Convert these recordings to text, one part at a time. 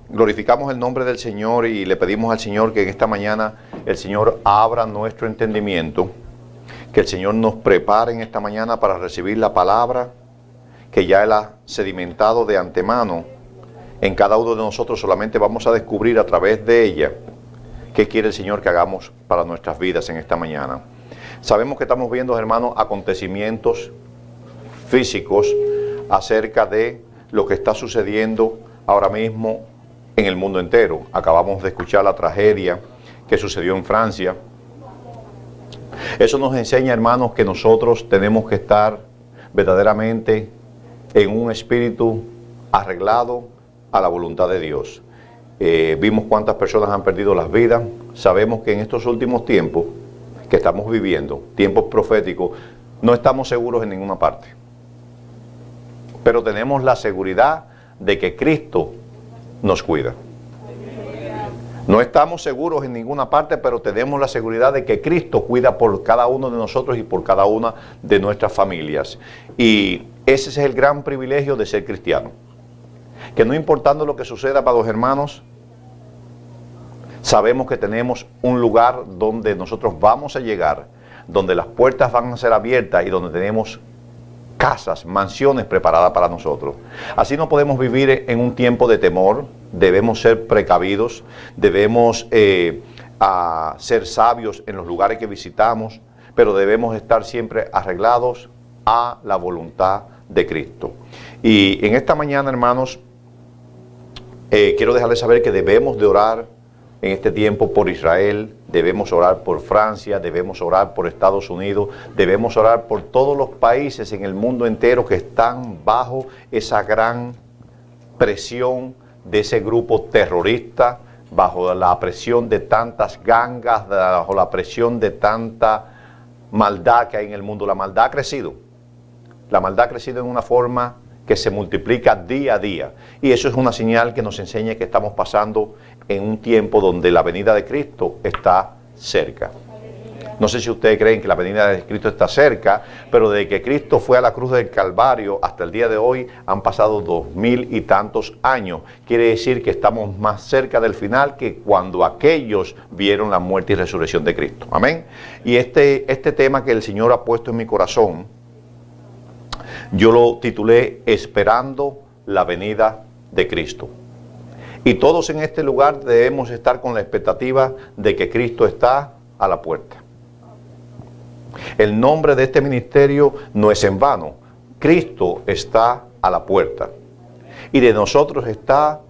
Glorificamos el nombre del Señor y le pedimos al Señor que en esta mañana el Señor abra nuestro entendimiento, que el Señor nos prepare en esta mañana para recibir la palabra que ya Él ha sedimentado de antemano en cada uno de nosotros. Solamente vamos a descubrir a través de ella qué quiere el Señor que hagamos para nuestras vidas en esta mañana. Sabemos que estamos viendo, hermanos, acontecimientos físicos acerca de lo que está sucediendo ahora mismo en el mundo entero. Acabamos de escuchar la tragedia que sucedió en Francia. Eso nos enseña, hermanos, que nosotros tenemos que estar verdaderamente en un espíritu arreglado a la voluntad de Dios. Vimos cuántas personas han perdido las vidas. Sabemos que en estos últimos tiempos que estamos viviendo, tiempos proféticos, no estamos seguros en ninguna parte. Pero tenemos la seguridad de que Cristo nos cuida. No estamos seguros en ninguna parte, pero tenemos la seguridad de que Cristo cuida por cada uno de nosotros y por cada una de nuestras familias. Y ese es el gran privilegio de ser cristiano. Que no importando lo que suceda, amados hermanos, sabemos que tenemos un lugar donde nosotros vamos a llegar, donde las puertas van a ser abiertas y donde tenemos casas, mansiones preparadas para nosotros. Así no podemos vivir en un tiempo de temor. Debemos ser precavidos, debemos ser sabios en los lugares que visitamos, pero debemos estar siempre arreglados a la voluntad de Cristo. Y en esta mañana, hermanos, quiero dejarles saber que debemos de orar en este tiempo por Israel, debemos orar por Francia, debemos orar por Estados Unidos, debemos orar por todos los países en el mundo entero que están bajo esa gran presión de ese grupo terrorista, bajo la presión de tantas gangas, bajo la presión de tanta maldad que hay en el mundo. La maldad ha crecido. La maldad ha crecido en una forma que se multiplica día a día. Y eso es una señal que nos enseña que estamos pasando en un tiempo donde la venida de Cristo está cerca. No sé si ustedes creen que la venida de Cristo está cerca, pero desde que Cristo fue a la cruz del Calvario hasta el día de hoy han pasado 2000 y tantos años. Quiere decir que estamos más cerca del final que cuando aquellos vieron la muerte y resurrección de Cristo. Amén. Y este tema que el Señor ha puesto en mi corazón, yo lo titulé Esperando la venida de Cristo. Y todos en este lugar debemos estar con la expectativa de que Cristo está a la puerta. El nombre de este ministerio no es en vano. Cristo está a la puerta. Y de nosotros está,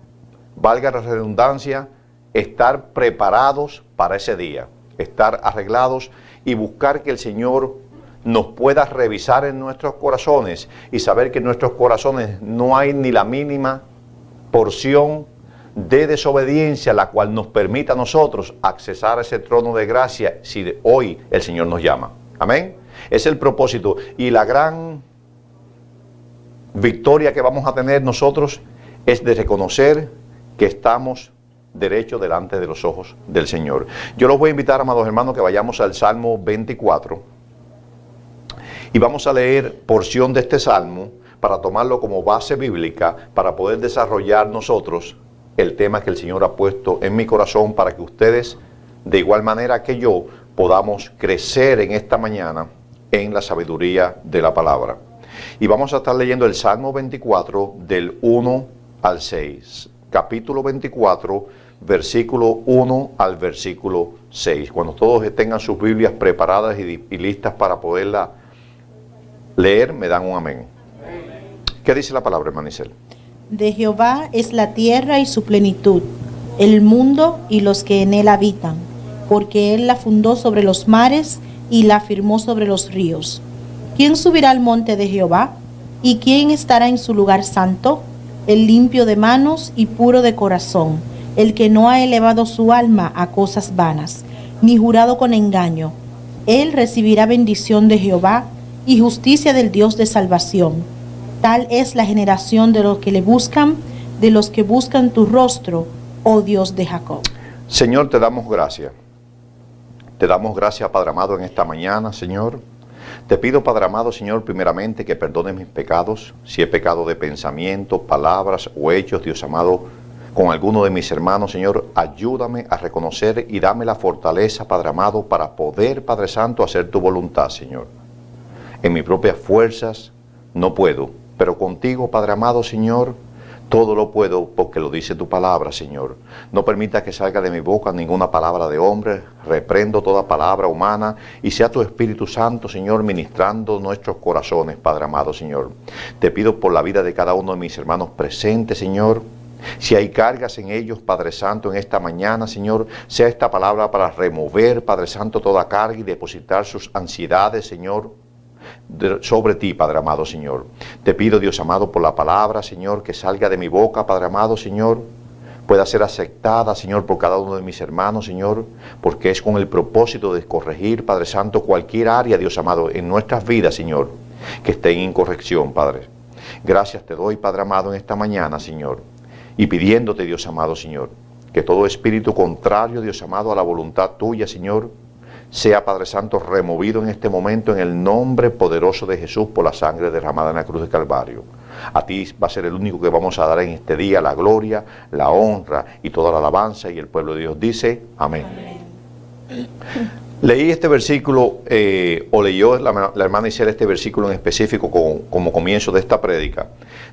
valga la redundancia, estar preparados para ese día. Estar arreglados y buscar que el Señor nos pueda revisar en nuestros corazones y saber que en nuestros corazones no hay ni la mínima porción de desobediencia, la cual nos permita a nosotros accesar a ese trono de gracia si hoy el Señor nos llama. Amén. Es el propósito y la gran victoria que vamos a tener nosotros es de reconocer que estamos derechos delante de los ojos del Señor. Yo los voy a invitar, amados hermanos, que vayamos al Salmo 24 y vamos a leer porción de este Salmo para tomarlo como base bíblica para poder desarrollar nosotros el tema que el Señor ha puesto en mi corazón para que ustedes, de igual manera que yo, podamos crecer en esta mañana en la sabiduría de la palabra. Y vamos a estar leyendo el Salmo 24 del 1 al 6. Capítulo 24, versículo 1 al versículo 6. Cuando todos tengan sus Biblias preparadas y listas para poderla leer, me dan un amén. ¿Qué dice la palabra, hermana Isel? De Jehová es la tierra y su plenitud, el mundo y los que en él habitan, porque él la fundó sobre los mares y la firmó sobre los ríos. ¿Quién subirá al monte de Jehová? ¿Y quién estará en su lugar santo? El limpio de manos y puro de corazón, el que no ha elevado su alma a cosas vanas, ni jurado con engaño. Él recibirá bendición de Jehová y justicia del Dios de salvación. Tal es la generación de los que le buscan, de los que buscan tu rostro, oh Dios de Jacob. Señor, te damos gracias. Te damos gracias, Padre amado, en esta mañana, Señor. Te pido, Padre amado, Señor, primeramente que perdones mis pecados, si he pecado de pensamiento, palabras o hechos, Dios amado. con alguno de mis hermanos, Señor, ayúdame a reconocer y dame la fortaleza, Padre amado, para poder, Padre Santo, hacer tu voluntad, Señor. En mis propias fuerzas no puedo, pero contigo, Padre amado, Señor, todo lo puedo porque lo dice tu palabra, Señor. No permita que salga de mi boca ninguna palabra de hombre. Reprendo toda palabra humana y sea tu Espíritu Santo, Señor, ministrando nuestros corazones, Padre amado, Señor. Te pido por la vida de cada uno de mis hermanos presentes, Señor. Si hay cargas en ellos, Padre Santo, en esta mañana, Señor, sea esta palabra para remover, Padre Santo, toda carga y depositar sus ansiedades, Señor, sobre ti, Padre amado, Señor. Te pido, Dios amado, por la palabra, Señor, que salga de mi boca, Padre amado, Señor, pueda ser aceptada, Señor, por cada uno de mis hermanos, Señor, porque es con el propósito de corregir, Padre Santo, cualquier área, Dios amado, en nuestras vidas, Señor, que esté en incorrección, Padre. Gracias te doy, Padre amado, en esta mañana, Señor, y pidiéndote, Dios amado, Señor, que todo espíritu contrario, Dios amado, a la voluntad tuya, Señor, sea, Padre Santo, removido en este momento en el nombre poderoso de Jesús por la sangre derramada en la cruz de Calvario. A ti va a ser el único que vamos a dar en este día la gloria, la honra y toda la alabanza, y el pueblo de Dios dice amén. Amén. Leí este versículo, o leyó la hermana Isela este versículo en específico como comienzo de esta prédica,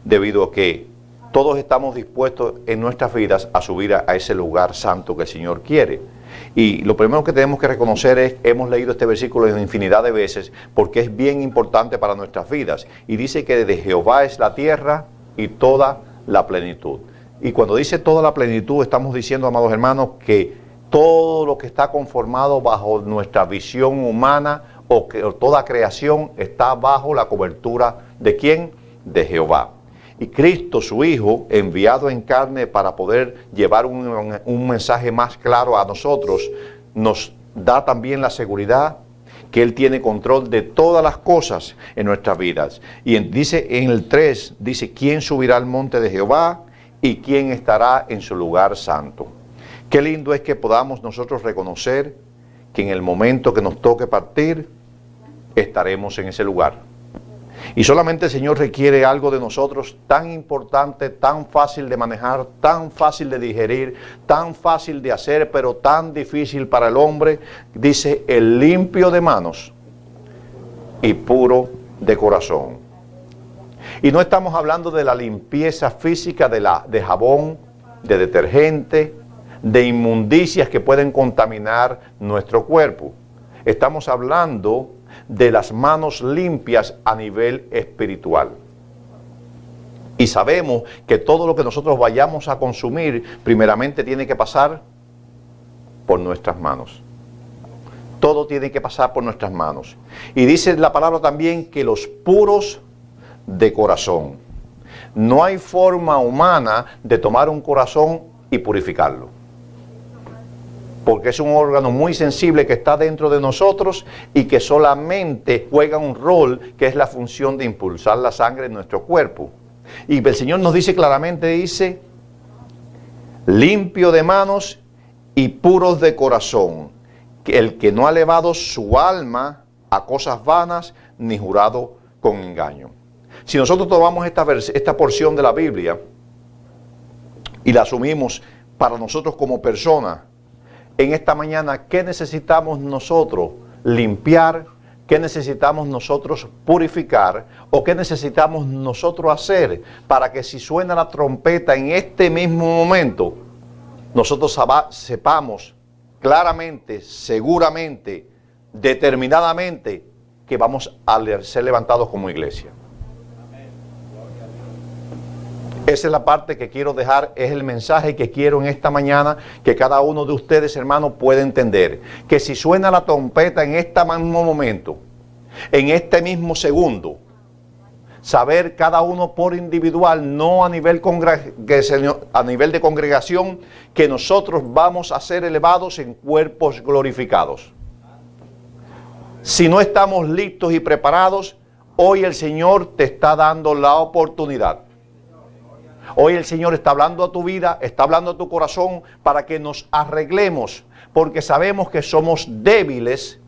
debido a que todos estamos dispuestos en nuestras vidas a subir a ese lugar santo que el Señor quiere. Y lo primero que tenemos que reconocer es que hemos leído este versículo en infinidad de veces porque es bien importante para nuestras vidas. Y dice que de Jehová es la tierra y toda la plenitud. Y cuando dice toda la plenitud, estamos diciendo, amados hermanos, que todo lo que está conformado bajo nuestra visión humana o que toda creación está bajo la cobertura ¿de quién? De Jehová. Y Cristo, su Hijo, enviado en carne para poder llevar un mensaje más claro a nosotros, nos da también la seguridad que Él tiene control de todas las cosas en nuestras vidas. Y dice en el 3, dice, ¿quién subirá al monte de Jehová y quién estará en su lugar santo? Qué lindo es que podamos nosotros reconocer que en el momento que nos toque partir, estaremos en ese lugar. Y solamente el Señor requiere algo de nosotros tan importante, tan fácil de manejar, tan fácil de digerir, tan fácil de hacer, pero tan difícil para el hombre. Dice, el limpio de manos y puro de corazón. Y no estamos hablando de la limpieza física de jabón, de detergente, de inmundicias que pueden contaminar nuestro cuerpo. Estamos hablando de las manos limpias a nivel espiritual. Y sabemos que todo lo que nosotros vayamos a consumir, primeramente tiene que pasar por nuestras manos. Todo tiene que pasar por nuestras manos. Y dice la palabra también que los puros de corazón. No hay forma humana de tomar un corazón y purificarlo. Porque es un órgano muy sensible que está dentro de nosotros y que solamente juega un rol que es la función de impulsar la sangre en nuestro cuerpo. Y el Señor nos dice claramente, dice, limpio de manos y puros de corazón, que el que no ha elevado su alma a cosas vanas ni jurado con engaño. Si nosotros tomamos esta porción de la Biblia y la asumimos para nosotros como personas, en esta mañana, ¿qué necesitamos nosotros limpiar? ¿Qué necesitamos nosotros purificar? ¿O qué necesitamos nosotros hacer para que si suena la trompeta en este mismo momento, nosotros sepamos claramente, seguramente, determinadamente, que vamos a ser levantados como iglesia? Esa es la parte que quiero dejar, es el mensaje que quiero en esta mañana, que cada uno de ustedes, hermanos, pueda entender. Que si suena la trompeta en este mismo momento, en este mismo segundo, saber cada uno por individual, no a nivel de congregación, que nosotros vamos a ser elevados en cuerpos glorificados. Si no estamos listos y preparados, hoy el Señor te está dando la oportunidad. Hoy el Señor está hablando a tu vida, está hablando a tu corazón para que nos arreglemos, porque sabemos que somos débiles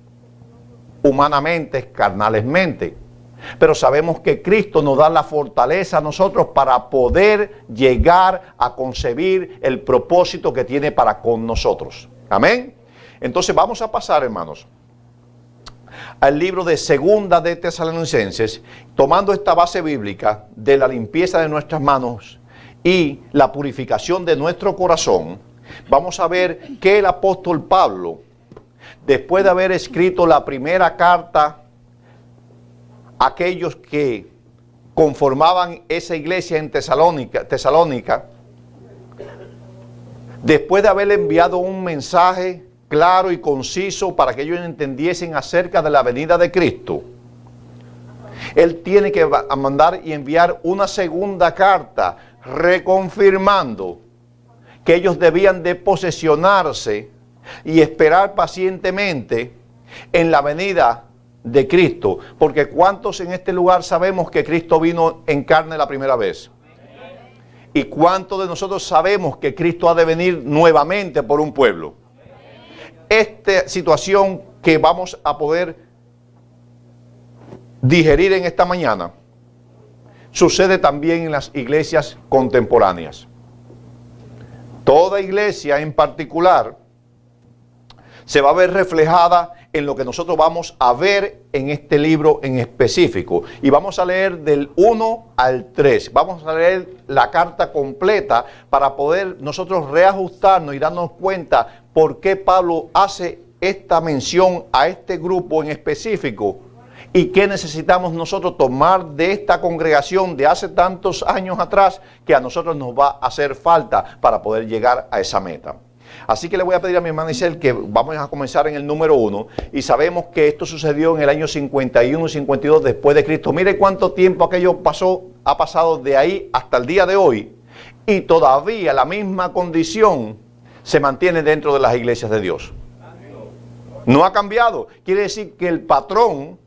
humanamente, carnalmente, Pero sabemos que Cristo nos da la fortaleza a nosotros para poder llegar a concebir el propósito que tiene para con nosotros. Amén. Entonces vamos a pasar, hermanos, al libro de Segunda de Tesalonicenses, tomando esta base bíblica de la limpieza de nuestras manos y la purificación de nuestro corazón. Vamos a ver que el apóstol Pablo, después de haber escrito la primera carta a aquellos que conformaban esa iglesia en Tesalónica, después de haber enviado un mensaje claro y conciso para que ellos entendiesen acerca de la venida de Cristo, él tiene que mandar y enviar una segunda carta reconfirmando que ellos debían de posesionarse y esperar pacientemente en la venida de Cristo, porque ¿cuántos en este lugar sabemos que Cristo vino en carne la primera vez? ¿Y cuántos de nosotros sabemos que Cristo ha de venir nuevamente por un pueblo? Esta situación que vamos a poder digerir en esta mañana sucede también en las iglesias contemporáneas. Toda iglesia en particular se va a ver reflejada en lo que nosotros vamos a ver en este libro en específico. Y vamos a leer del 1 al 3. Vamos a leer la carta completa para poder nosotros reajustarnos y darnos cuenta por qué Pablo hace esta mención a este grupo en específico y qué necesitamos nosotros tomar de esta congregación de hace tantos años atrás que a nosotros nos va a hacer falta para poder llegar a esa meta. Así que le voy a pedir a mi hermana Isel que vamos a comenzar en el número 1 y sabemos que esto sucedió en el año 51 y 52 después de Cristo. Mire cuánto tiempo aquello ha pasado de ahí hasta el día de hoy y todavía la misma condición se mantiene dentro de las iglesias de Dios. No ha cambiado. Quiere decir que el patrón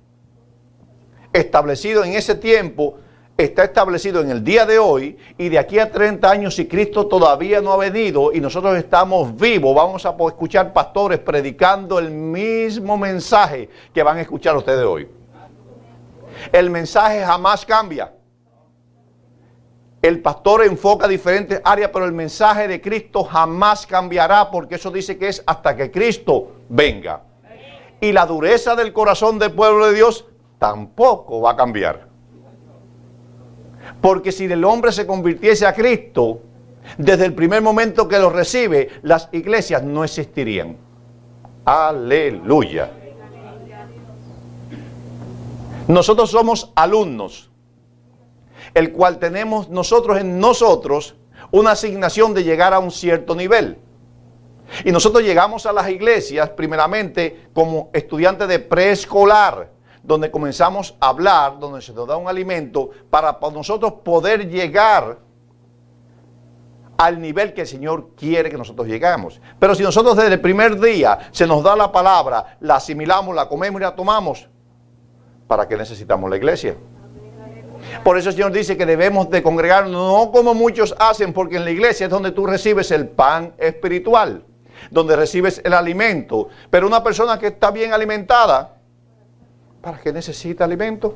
establecido en ese tiempo está establecido en el día de hoy, y de aquí a 30 años, si Cristo todavía no ha venido y nosotros estamos vivos, vamos a poder escuchar pastores predicando el mismo mensaje que van a escuchar ustedes hoy. El mensaje jamás cambia. El pastor enfoca diferentes áreas, pero el mensaje de Cristo jamás cambiará, porque eso dice que es hasta que Cristo venga. Y la dureza del corazón del pueblo de Dios tampoco va a cambiar. Porque si el hombre se convirtiese a Cristo, desde el primer momento que lo recibe, las iglesias no existirían. Aleluya. Nosotros somos alumnos, el cual tenemos nosotros en nosotros una asignación de llegar a un cierto nivel. Y nosotros llegamos a las iglesias primeramente como estudiantes de preescolar, donde comenzamos a hablar, donde se nos da un alimento para nosotros poder llegar al nivel que el Señor quiere que nosotros llegamos. Pero si nosotros desde el primer día se nos da la palabra, la asimilamos, la comemos y la tomamos, ¿para qué necesitamos la iglesia? Por eso el Señor dice que debemos de congregarnos, no como muchos hacen, porque en la iglesia es donde tú recibes el pan espiritual, donde recibes el alimento. Pero una persona que está bien alimentada, ¿para qué necesita alimento?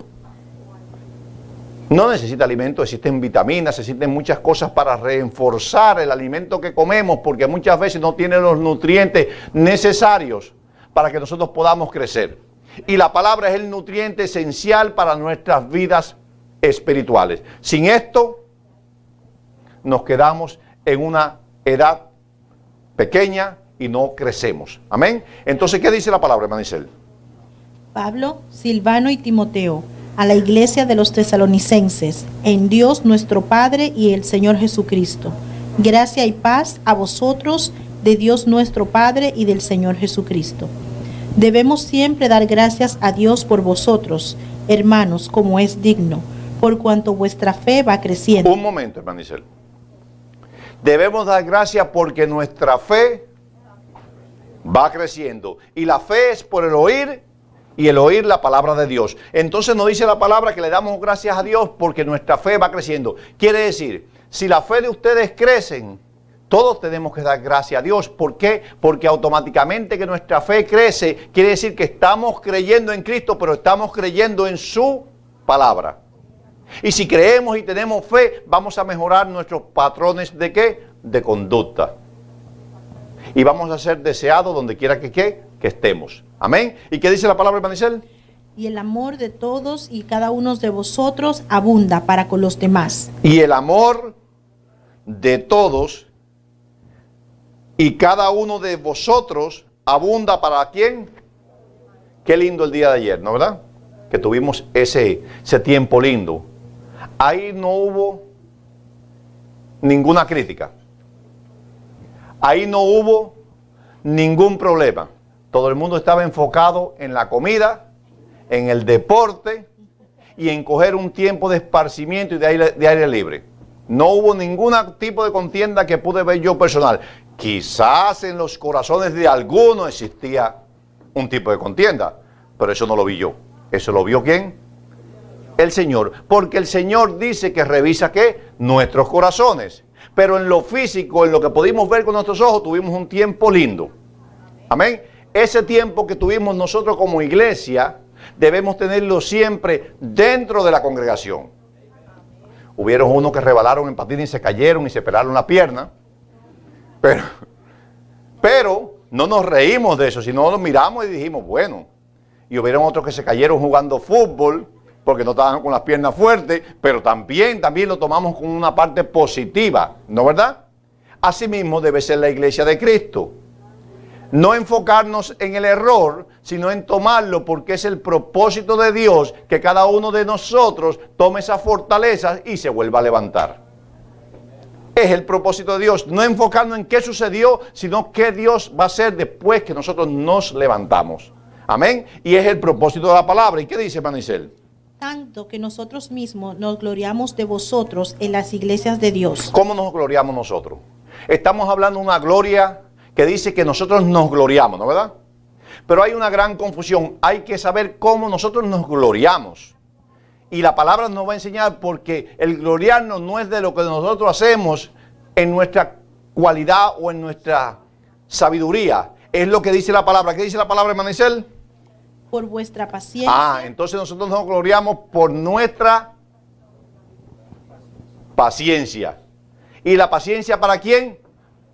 No necesita alimento, existen vitaminas, existen muchas cosas para reforzar el alimento que comemos, porque muchas veces no tiene los nutrientes necesarios para que nosotros podamos crecer. Y la palabra es el nutriente esencial para nuestras vidas espirituales. Sin esto, nos quedamos en una edad pequeña y no crecemos. Amén. Entonces, ¿qué dice la palabra, hermana Isel? Pablo, Silvano y Timoteo, a la iglesia de los tesalonicenses, en Dios nuestro Padre y el Señor Jesucristo. Gracia y paz a vosotros, de Dios nuestro Padre y del Señor Jesucristo. Debemos siempre dar gracias a Dios por vosotros, hermanos, como es digno, por cuanto vuestra fe va creciendo. Un momento, hermano Isel. Debemos dar gracias porque nuestra fe va creciendo. Y la fe es por el oír, y el oír la palabra de Dios. Entonces nos dice la palabra que le damos gracias a Dios porque nuestra fe va creciendo. Quiere decir, si la fe de ustedes crecen, todos tenemos que dar gracias a Dios. ¿Por qué? Porque automáticamente que nuestra fe crece, quiere decir que estamos creyendo en Cristo, pero estamos creyendo en su palabra. Y si creemos y tenemos fe, vamos a mejorar nuestros patrones de ¿qué? De conducta. Y vamos a ser deseados donde quiera que estemos. Amén. ¿Y qué dice la palabra, Manicel? Y el amor de todos y cada uno de vosotros abunda para con los demás. Y el amor de todos y cada uno de vosotros abunda para ¿quién? Qué lindo el día de ayer, ¿no verdad? Que tuvimos ese tiempo lindo. Ahí no hubo ninguna crítica. Ahí no hubo ningún problema. Todo el mundo estaba enfocado en la comida, en el deporte y en coger un tiempo de esparcimiento y de aire libre. No hubo ningún tipo de contienda que pude ver yo personal. Quizás en los corazones de algunos existía un tipo de contienda, pero eso no lo vi yo. ¿Eso lo vio quién? El Señor. Porque el Señor dice que revisa ¿qué? Nuestros corazones. Pero en lo físico, en lo que pudimos ver con nuestros ojos, tuvimos un tiempo lindo. Amén. Ese tiempo que tuvimos nosotros como iglesia, debemos tenerlo siempre dentro de la congregación. Hubieron unos que rebalaron en patines y se cayeron y se pelaron la pierna. Pero no nos reímos de eso, sino nos miramos y dijimos, bueno. Y hubieron otros que se cayeron jugando fútbol porque no estaban con las piernas fuertes, pero también lo tomamos con una parte positiva, ¿no verdad? Asimismo debe ser la iglesia de Cristo. No enfocarnos en el error, sino en tomarlo porque es el propósito de Dios que cada uno de nosotros tome esa fortaleza y se vuelva a levantar. Es el propósito de Dios, no enfocarnos en qué sucedió, sino qué Dios va a hacer después que nosotros nos levantamos. Amén. Y es el propósito de la palabra. ¿Y qué dice Manicel? Tanto que nosotros mismos nos gloriamos de vosotros en las iglesias de Dios. ¿Cómo nos gloriamos nosotros? Estamos hablando de una gloria que dice que nosotros nos gloriamos, ¿no verdad? Pero hay una gran confusión. Hay que saber cómo nosotros nos gloriamos. Y la palabra nos va a enseñar porque el gloriarnos no es de lo que nosotros hacemos en nuestra cualidad o en nuestra sabiduría. Es lo que dice la palabra. ¿Qué dice la palabra, Manicel? Por vuestra paciencia. Entonces nosotros nos gloriamos por nuestra paciencia. ¿Y la paciencia para quién?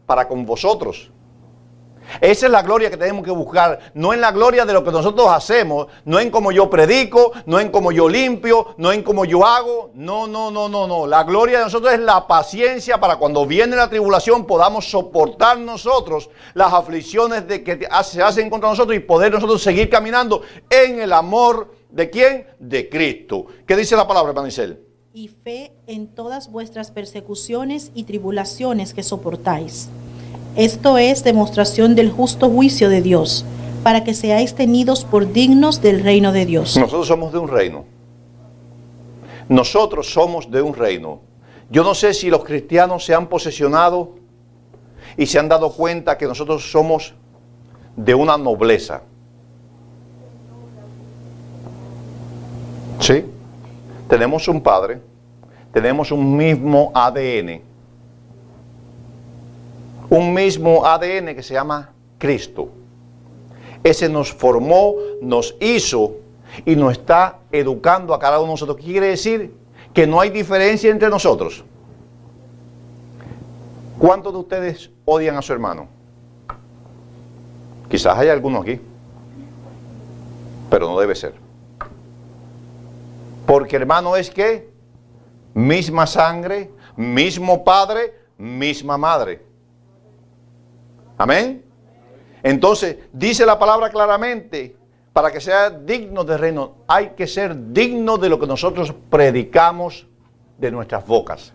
Para con vosotros. Esa es la gloria que tenemos que buscar, no en la gloria de lo que nosotros hacemos, no en cómo yo predico, no en cómo yo limpio, no en cómo yo hago, no. La gloria de nosotros es la paciencia para cuando viene la tribulación podamos soportar nosotros las aflicciones de que se hacen contra nosotros y poder nosotros seguir caminando en el amor ¿de quién? De Cristo. ¿Qué dice la palabra, Manicel? Y fe en todas vuestras persecuciones y tribulaciones que soportáis. Esto es demostración del justo juicio de Dios, para que seáis tenidos por dignos del reino de Dios. Nosotros somos de un reino. Nosotros somos de un reino. Yo no sé si los cristianos se han posesionado y se han dado cuenta que nosotros somos de una nobleza. ¿Sí? Tenemos un Padre, tenemos un mismo ADN. Un mismo ADN que se llama Cristo. Ese nos formó, nos hizo y nos está educando a cada uno de nosotros. ¿Qué quiere decir? Que no hay diferencia entre nosotros. ¿Cuántos de ustedes odian a su hermano? Quizás haya algunos aquí, pero no debe ser. Porque hermano es que misma sangre, mismo padre, misma madre. Amén. Entonces, dice la palabra claramente, para que sea digno del reino, hay que ser digno de lo que nosotros predicamos de nuestras bocas.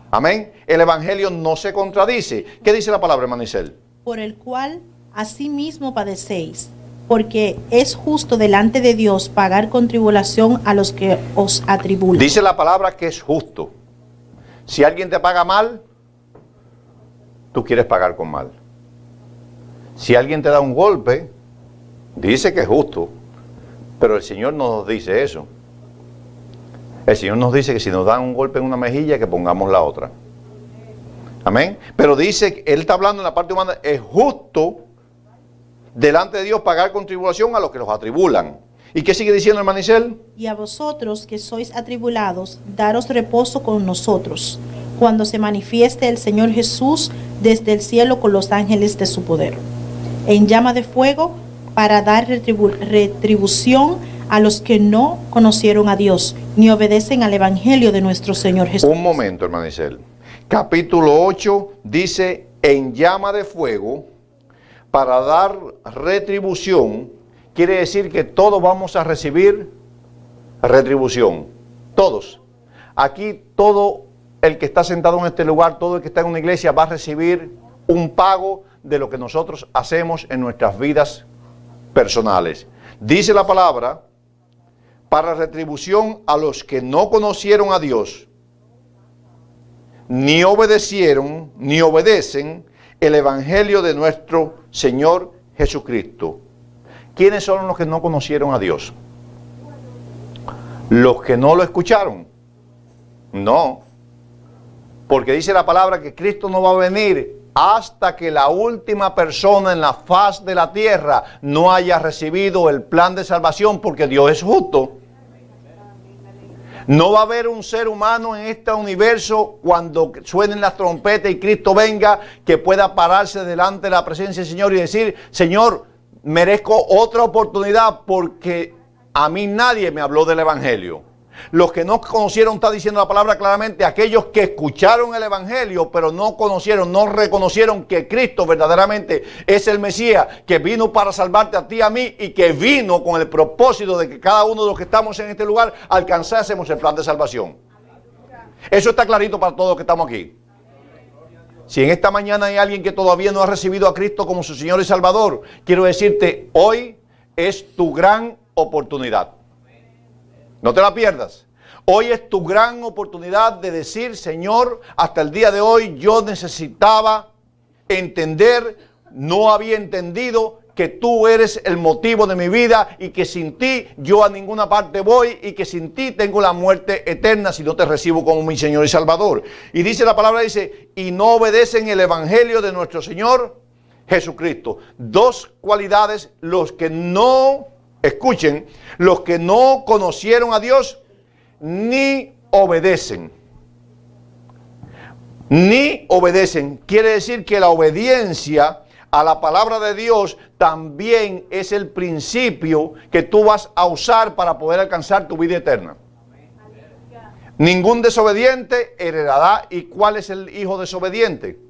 Amén. El evangelio no se contradice. ¿Qué dice la palabra, Manicel? Por el cual asimismo padecéis, porque es justo delante de Dios pagar con tribulación a los que os atribulan. Dice la palabra que es justo. Si alguien te paga mal, tú quieres pagar con mal. Si alguien te da un golpe, dice que es justo, pero el Señor no nos dice eso. El Señor nos dice que si nos dan un golpe en una mejilla, que pongamos la otra. Amén. Pero dice, Él está hablando en la parte humana, es justo delante de Dios pagar con tribulación a los que los atribulan. ¿Y qué sigue diciendo, hermana Isel? Y a vosotros que sois atribulados, daros reposo con nosotros, cuando se manifieste el Señor Jesús desde el cielo con los ángeles de su poder, en llama de fuego, para dar retribución a los que no conocieron a Dios, ni obedecen al Evangelio de nuestro Señor Jesús. Un momento, hermana Isel. Capítulo 8 dice, en llama de fuego, para dar retribución. Quiere decir que todos vamos a recibir retribución. Todos. Aquí todo el que está sentado en este lugar, todo el que está en una iglesia va a recibir un pago de lo que nosotros hacemos en nuestras vidas personales. Dice la palabra, para retribución a los que no conocieron a Dios, ni obedecieron, ni obedecen el Evangelio de nuestro Señor Jesucristo. ¿Quiénes son los que no conocieron a Dios? ¿Los que no lo escucharon? No. Porque dice la palabra que Cristo no va a venir hasta que la última persona en la faz de la tierra no haya recibido el plan de salvación, porque Dios es justo. No va a haber un ser humano en este universo cuando suenen las trompetas y Cristo venga que pueda pararse delante de la presencia del Señor y decir, Señor, merezco otra oportunidad porque a mí nadie me habló del Evangelio. Los que no conocieron, está diciendo la palabra claramente, aquellos que escucharon el Evangelio, pero no conocieron, no reconocieron que Cristo verdaderamente es el Mesías, que vino para salvarte a ti y a mí, y que vino con el propósito de que cada uno de los que estamos en este lugar alcanzásemos el plan de salvación. Eso está clarito para todos los que estamos aquí. Si en esta mañana hay alguien que todavía no ha recibido a Cristo como su Señor y Salvador, quiero decirte, hoy es tu gran oportunidad. No te la pierdas. Hoy es tu gran oportunidad de decir, Señor, hasta el día de hoy yo necesitaba entender, no había entendido que tú eres el motivo de mi vida y que sin ti yo a ninguna parte voy y que sin ti tengo la muerte eterna si no te recibo como mi Señor y Salvador. Y dice la palabra, dice, y no obedecen el Evangelio de nuestro Señor Jesucristo. Dos cualidades, los que no... Escuchen, los que no conocieron a Dios ni obedecen. Ni obedecen. Quiere decir que la obediencia a la palabra de Dios también es el principio que tú vas a usar para poder alcanzar tu vida eterna. Ningún desobediente heredará. ¿Y cuál es el hijo desobediente?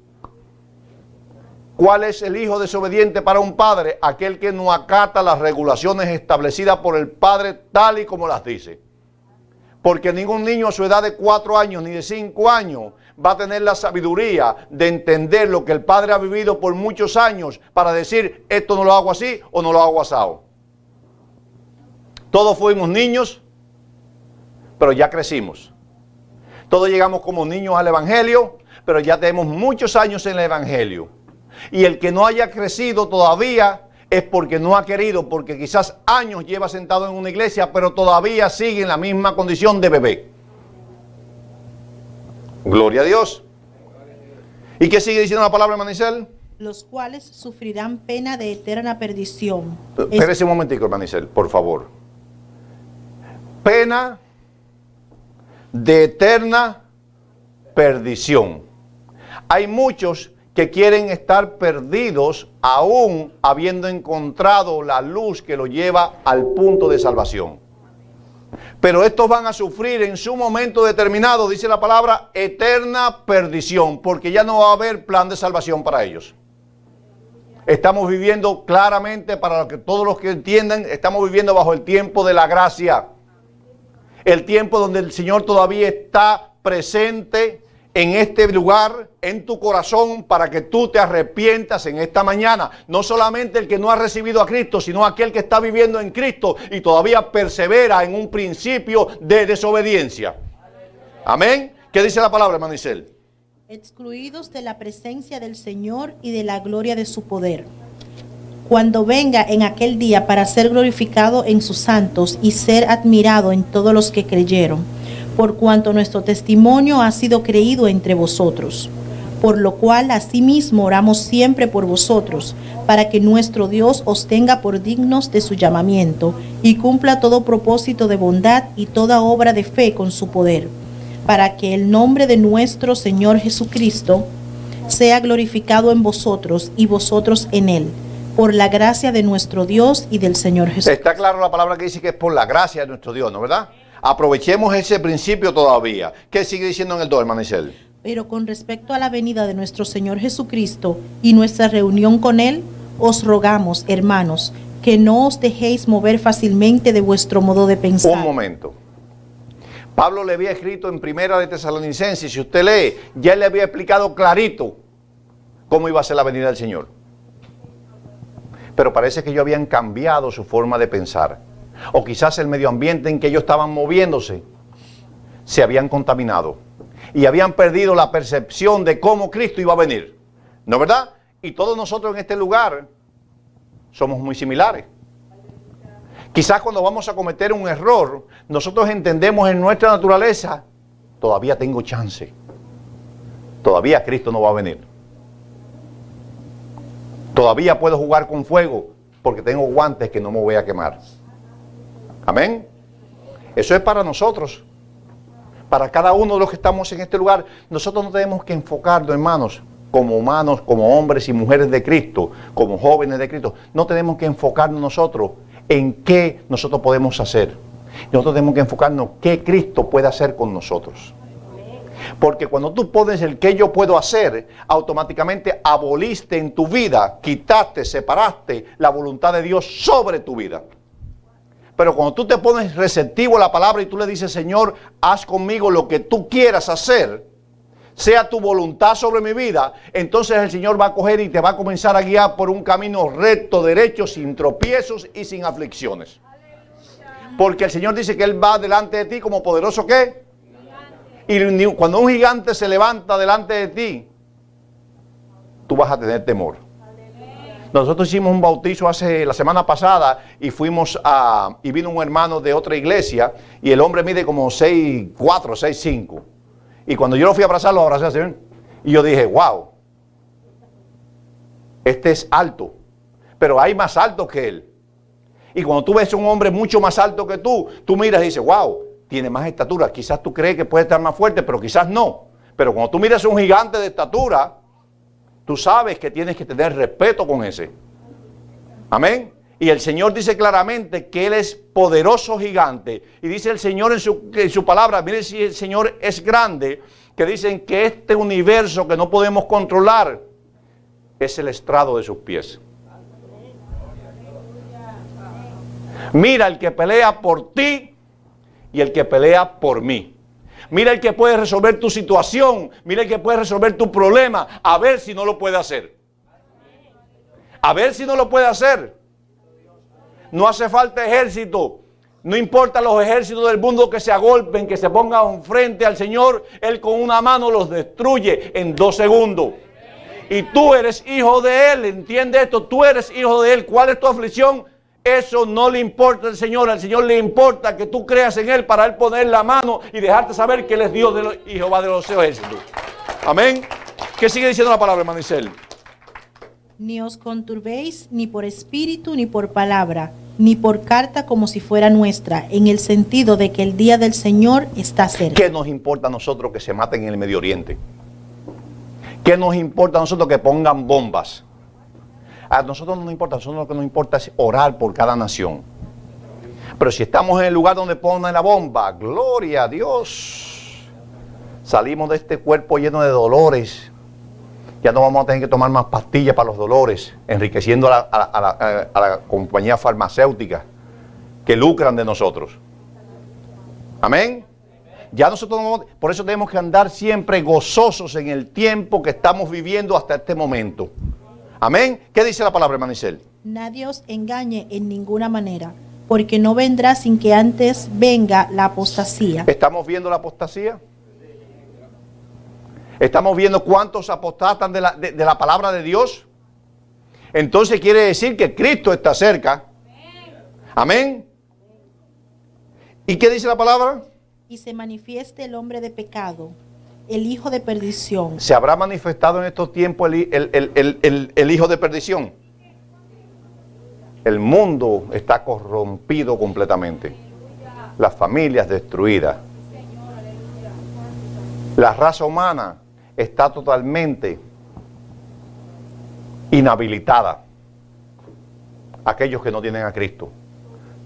¿Cuál es el hijo desobediente para un padre? Aquel que no acata las regulaciones establecidas por el padre tal y como las dice. Porque ningún niño a su edad de 4 años ni de 5 años va a tener la sabiduría de entender lo que el padre ha vivido por muchos años para decir, esto no lo hago así o no lo hago asado. Todos fuimos niños, pero ya crecimos. Todos llegamos como niños al Evangelio, pero ya tenemos muchos años en el Evangelio. Y el que no haya crecido todavía es porque no ha querido, porque quizás años lleva sentado en una iglesia, pero todavía sigue en la misma condición de bebé. Gloria a Dios. ¿Y qué sigue diciendo la palabra, hermana Isel? Los cuales sufrirán pena de eterna perdición. Espérese un momentico, hermana Isel, por favor. Pena de eterna perdición. Hay muchos que quieren estar perdidos aún habiendo encontrado la luz que lo lleva al punto de salvación. Pero estos van a sufrir en su momento determinado, dice la palabra, eterna perdición, porque ya no va a haber plan de salvación para ellos. Estamos viviendo claramente, para que todos los que entiendan, estamos viviendo bajo el tiempo de la gracia. El tiempo donde el Señor todavía está presente en este lugar, en tu corazón, para que tú te arrepientas en esta mañana. No solamente el que no ha recibido a Cristo, sino aquel que está viviendo en Cristo y todavía persevera en un principio de desobediencia. Amén. ¿Qué dice la palabra, hermano Isel? Excluidos de la presencia del Señor y de la gloria de su poder, cuando venga en aquel día para ser glorificado en sus santos y ser admirado en todos los que creyeron, por cuanto nuestro testimonio ha sido creído entre vosotros. por lo cual asimismo oramos siempre por vosotros, para que nuestro Dios os tenga por dignos de su llamamiento, y cumpla todo propósito de bondad y toda obra de fe con su poder, para que el nombre de nuestro Señor Jesucristo sea glorificado en vosotros y vosotros en él, por la gracia de nuestro Dios y del Señor Jesús. Está claro la palabra que dice que es por la gracia de nuestro Dios, ¿no verdad? Aprovechemos ese principio todavía. ¿Qué sigue diciendo en el 2, hermana Isel? Pero con respecto a la venida de nuestro Señor Jesucristo y nuestra reunión con él, os rogamos, hermanos, que no os dejéis mover fácilmente de vuestro modo de pensar. Un momento. Pablo le había escrito en Primera de Tesalonicenses, si usted lee, ya le había explicado clarito cómo iba a ser la venida del Señor. Pero parece que ellos habían cambiado su forma de pensar. O quizás el medio ambiente en que ellos estaban moviéndose se habían contaminado. Y habían perdido la percepción de cómo Cristo iba a venir. ¿No es verdad? Y todos nosotros en este lugar somos muy similares. Quizás cuando vamos a cometer un error, nosotros entendemos en nuestra naturaleza, todavía tengo chance. Todavía Cristo no va a venir. Todavía puedo jugar con fuego porque tengo guantes que no me voy a quemar. Amén. Eso es para nosotros. Para cada uno de los que estamos en este lugar, nosotros no tenemos que enfocarnos, hermanos, como humanos, como hombres y mujeres de Cristo, como jóvenes de Cristo. No tenemos que enfocarnos nosotros en qué nosotros podemos hacer. Nosotros tenemos que enfocarnos en qué Cristo puede hacer con nosotros. Porque cuando tú pones el que yo puedo hacer, automáticamente aboliste en tu vida, quitaste, separaste la voluntad de Dios sobre tu vida. Pero cuando tú te pones receptivo a la palabra y tú le dices, Señor, haz conmigo lo que tú quieras hacer, sea tu voluntad sobre mi vida, entonces el Señor va a coger y te va a comenzar a guiar por un camino recto, derecho, sin tropiezos y sin aflicciones. Porque el Señor dice que Él va delante de ti como poderoso ¿qué? Y cuando un gigante se levanta delante de ti, tú vas a tener temor. Nosotros hicimos un bautizo la semana pasada y y vino un hermano de otra iglesia y el hombre mide como 6'4", 6'5". Y cuando yo lo fui a abrazar, lo abracé así. Y yo dije, wow, este es alto, pero hay más altos que él. Y cuando tú ves a un hombre mucho más alto que tú miras y dices, wow, tiene más estatura. Quizás tú crees que puede estar más fuerte, pero quizás no. Pero cuando tú miras a un gigante de estatura, tú sabes que tienes que tener respeto con ese. Amén. Y el Señor dice claramente que Él es poderoso gigante. Y dice el Señor en su palabra, miren si el Señor es grande, que dicen que este universo que no podemos controlar es el estrado de sus pies. Mira el que pelea por ti y el que pelea por mí. Mira el que puede resolver tu situación. Mira el que puede resolver tu problema. A ver si no lo puede hacer. A ver si no lo puede hacer. No hace falta ejército. No importa los ejércitos del mundo que se agolpen, que se pongan frente al Señor. Él con una mano los destruye en 2 segundos. Y tú eres hijo de Él. ¿Entiende esto? Tú eres hijo de Él. ¿Cuál es tu aflicción? Eso no le importa al Señor le importa que tú creas en Él para Él poner la mano y dejarte saber que Él es Dios y Jehová de los ejércitos. Amén. ¿Qué sigue diciendo la palabra, hermano Isel? Ni os conturbéis ni por espíritu ni por palabra, ni por carta como si fuera nuestra, en el sentido de que el día del Señor está cerca. ¿Qué nos importa a nosotros que se maten en el Medio Oriente? ¿Qué nos importa a nosotros que pongan bombas? A nosotros no nos importa, a nosotros lo que nos importa es orar por cada nación. Pero si estamos en el lugar donde ponen la bomba, gloria a Dios, salimos de este cuerpo lleno de dolores. Ya no vamos a tener que tomar más pastillas para los dolores, enriqueciendo a la compañía farmacéutica que lucran de nosotros. Amén. Ya nosotros no, por eso tenemos que andar siempre gozosos en el tiempo que estamos viviendo hasta este momento. Amén. ¿Qué dice la palabra, hermano Isel? Nadie os engañe en ninguna manera, porque no vendrá sin que antes venga la apostasía. ¿Estamos viendo la apostasía? ¿Estamos viendo cuántos apostatan de la palabra de Dios? Entonces quiere decir que Cristo está cerca. Amén. ¿Y qué dice la palabra? Y se manifieste el hombre de pecado, el hijo de perdición. ¿Se habrá manifestado en estos tiempos el hijo de perdición? El mundo está corrompido completamente. Las familias destruidas. La raza humana está totalmente inhabilitada. Aquellos que no tienen a Cristo.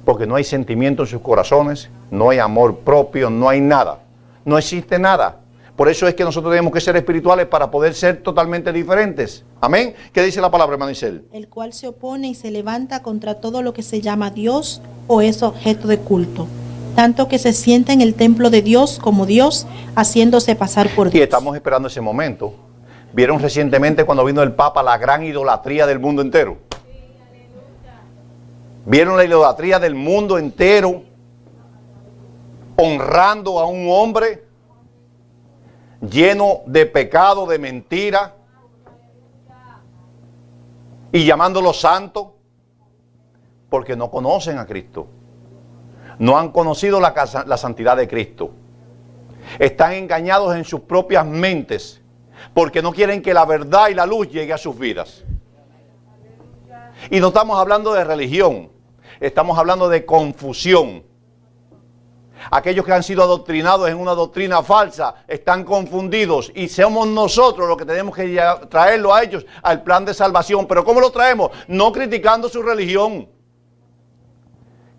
Porque no hay sentimiento en sus corazones, no hay amor propio, no hay nada. No existe nada. Por eso es que nosotros tenemos que ser espirituales para poder ser totalmente diferentes. Amén. ¿Qué dice la palabra, hermano Isel? El cual se opone y se levanta contra todo lo que se llama Dios o es objeto de culto. Tanto que se sienta en el templo de Dios como Dios, haciéndose pasar por Dios. Y estamos esperando ese momento. ¿Vieron recientemente cuando vino el Papa la gran idolatría del mundo entero? ¿Vieron la idolatría del mundo entero? Honrando a un hombre lleno de pecado, de mentira, y llamándolo santo, porque no conocen a Cristo. No han conocido la santidad de Cristo. Están engañados en sus propias mentes, porque no quieren que la verdad y la luz llegue a sus vidas. Y no estamos hablando de religión, estamos hablando de confusión. Aquellos que han sido adoctrinados en una doctrina falsa están confundidos y somos nosotros los que tenemos que traerlo a ellos al plan de salvación. ¿Pero cómo lo traemos? No criticando su religión,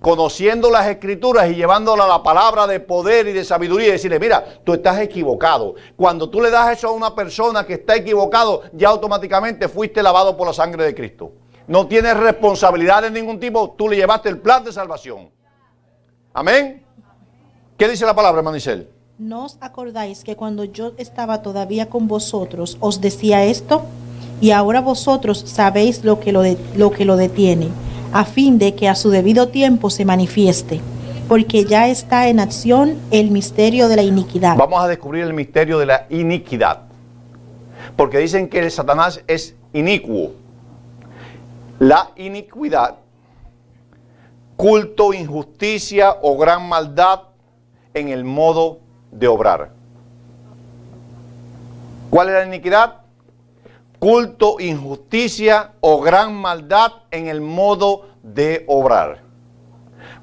conociendo las escrituras y llevándola a la palabra de poder y de sabiduría y decirle, mira, tú estás equivocado. Cuando tú le das eso a una persona que está equivocado, ya automáticamente fuiste lavado por la sangre de Cristo. No tienes responsabilidad de ningún tipo, tú le llevaste el plan de salvación. Amén. ¿Qué dice la palabra, hermano Isel? ¿No os acordáis que cuando yo estaba todavía con vosotros os decía esto? Y ahora vosotros sabéis lo que lo detiene, a fin de que a su debido tiempo se manifieste, porque ya está en acción el misterio de la iniquidad. Vamos a descubrir el misterio de la iniquidad, porque dicen que el Satanás es inicuo. La iniquidad, culto, injusticia o gran maldad en el modo de obrar. ¿Cuál es la iniquidad? Culto, injusticia o gran maldad en el modo de obrar.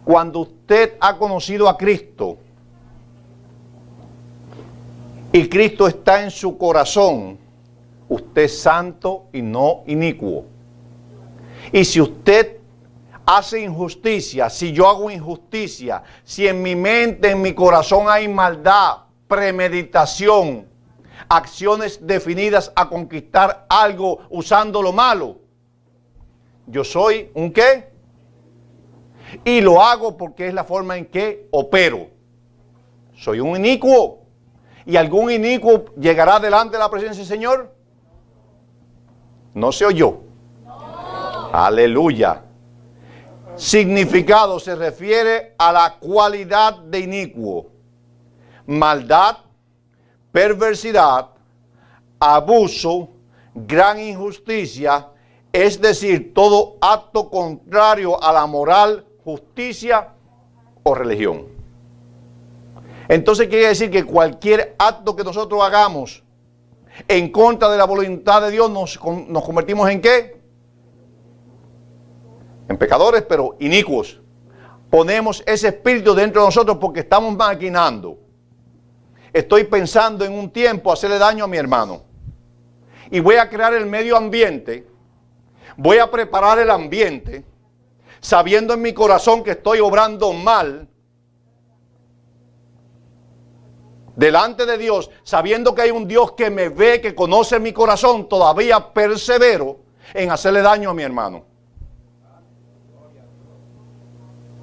Cuando usted ha conocido a Cristo y Cristo está en su corazón, usted es santo y no inicuo. Y si usted hace injusticia, si yo hago injusticia, si en mi mente, en mi corazón hay maldad, premeditación, acciones definidas a conquistar algo usando lo malo, yo soy un ¿qué? Y lo hago porque es la forma en que opero. Soy un inicuo. ¿Y algún inicuo llegará delante de la presencia del Señor? No se oyó. Aleluya. Significado se refiere a la cualidad de inicuo, maldad, perversidad, abuso, gran injusticia, es decir, todo acto contrario a la moral, justicia o religión. Entonces quiere decir que cualquier acto que nosotros hagamos en contra de la voluntad de Dios nos convertimos en ¿qué? En pecadores, pero inicuos. Ponemos ese espíritu dentro de nosotros porque estamos maquinando. Estoy pensando en un tiempo hacerle daño a mi hermano. Y voy a crear el medio ambiente. Voy a preparar el ambiente. Sabiendo en mi corazón que estoy obrando mal. Delante de Dios. Sabiendo que hay un Dios que me ve, que conoce mi corazón. Todavía persevero en hacerle daño a mi hermano.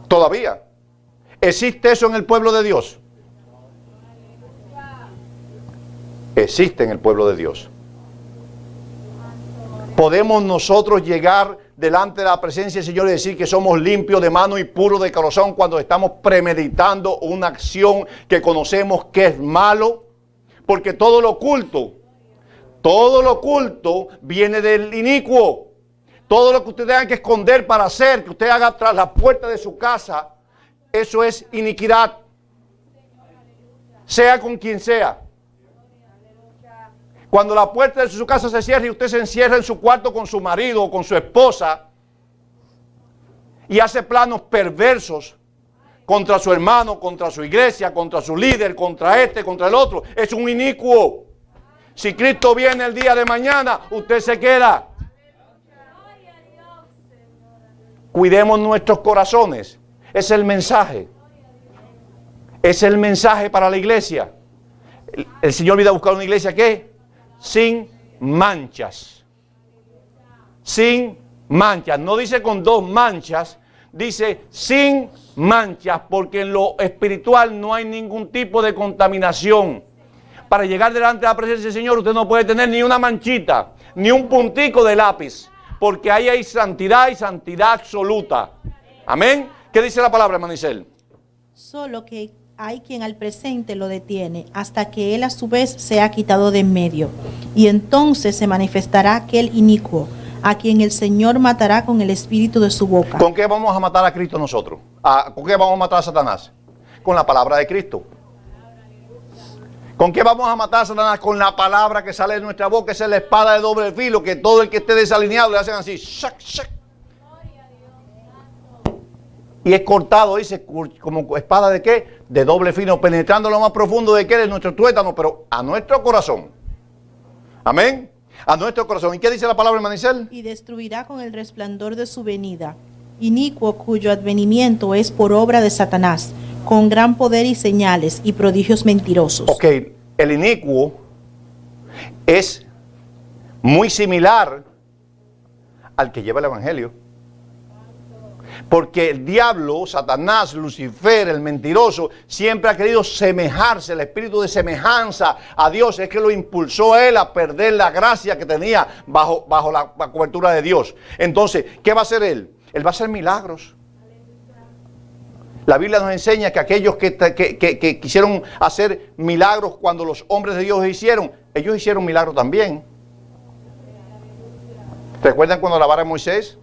Todavía. ¿Existe eso en el pueblo de Dios? Existe en el pueblo de Dios. ¿Podemos nosotros llegar delante de la presencia del Señor y decir que somos limpios de mano y puros de corazón cuando estamos premeditando una acción que conocemos que es malo? Porque todo lo oculto viene del inicuo. Todo lo que usted tenga que esconder para hacer, que usted haga tras la puerta de su casa, eso es iniquidad. Sea con quien sea. Cuando la puerta de su casa se cierra y usted se encierra en su cuarto con su marido o con su esposa y hace planos perversos contra su hermano, contra su iglesia, contra su líder, contra este, contra el otro, es un inicuo. Si Cristo viene el día de mañana, usted se queda. Cuidemos nuestros corazones. Es el mensaje. Es el mensaje para la iglesia. El Señor viene a buscar una iglesia que sin manchas. Sin manchas. No dice con dos manchas, dice sin manchas, porque en lo espiritual no hay ningún tipo de contaminación. Para llegar delante de la presencia del Señor usted no puede tener ni una manchita, ni un puntico de lápiz, porque ahí hay santidad y santidad absoluta. Amén. ¿Qué dice la palabra, hermano Isel? Solo que hay quien al presente lo detiene hasta que él a su vez sea quitado de en medio. Y entonces se manifestará aquel inicuo, a quien el Señor matará con el espíritu de su boca. ¿Con qué vamos a matar a Cristo nosotros? ¿Con qué vamos a matar a Satanás? Con la palabra de Cristo. ¿Con qué vamos a matar a Satanás? Con la palabra que sale de nuestra boca. Esa es la espada de doble filo, que todo el que esté desalineado le hacen así, shac, shac. Y es cortado, dice, como espada de qué? De doble filo, penetrando lo más profundo de qué? De nuestro tuétano, pero a nuestro corazón. Amén. A nuestro corazón. ¿Y qué dice la palabra, hermano Isel? Y destruirá con el resplandor de su venida, inicuo cuyo advenimiento es por obra de Satanás, con gran poder y señales y prodigios mentirosos. Ok, el inicuo es muy similar al que lleva el evangelio. Porque el diablo, Satanás, Lucifer, el mentiroso, siempre ha querido semejarse, el espíritu de semejanza a Dios. Es que lo impulsó a él a perder la gracia que tenía bajo la cobertura de Dios. Entonces, ¿qué va a hacer él? Él va a hacer milagros. La Biblia nos enseña que aquellos que quisieron hacer milagros cuando los hombres de Dios hicieron, ellos hicieron milagros también. ¿Recuerdan cuando la vara de Moisés?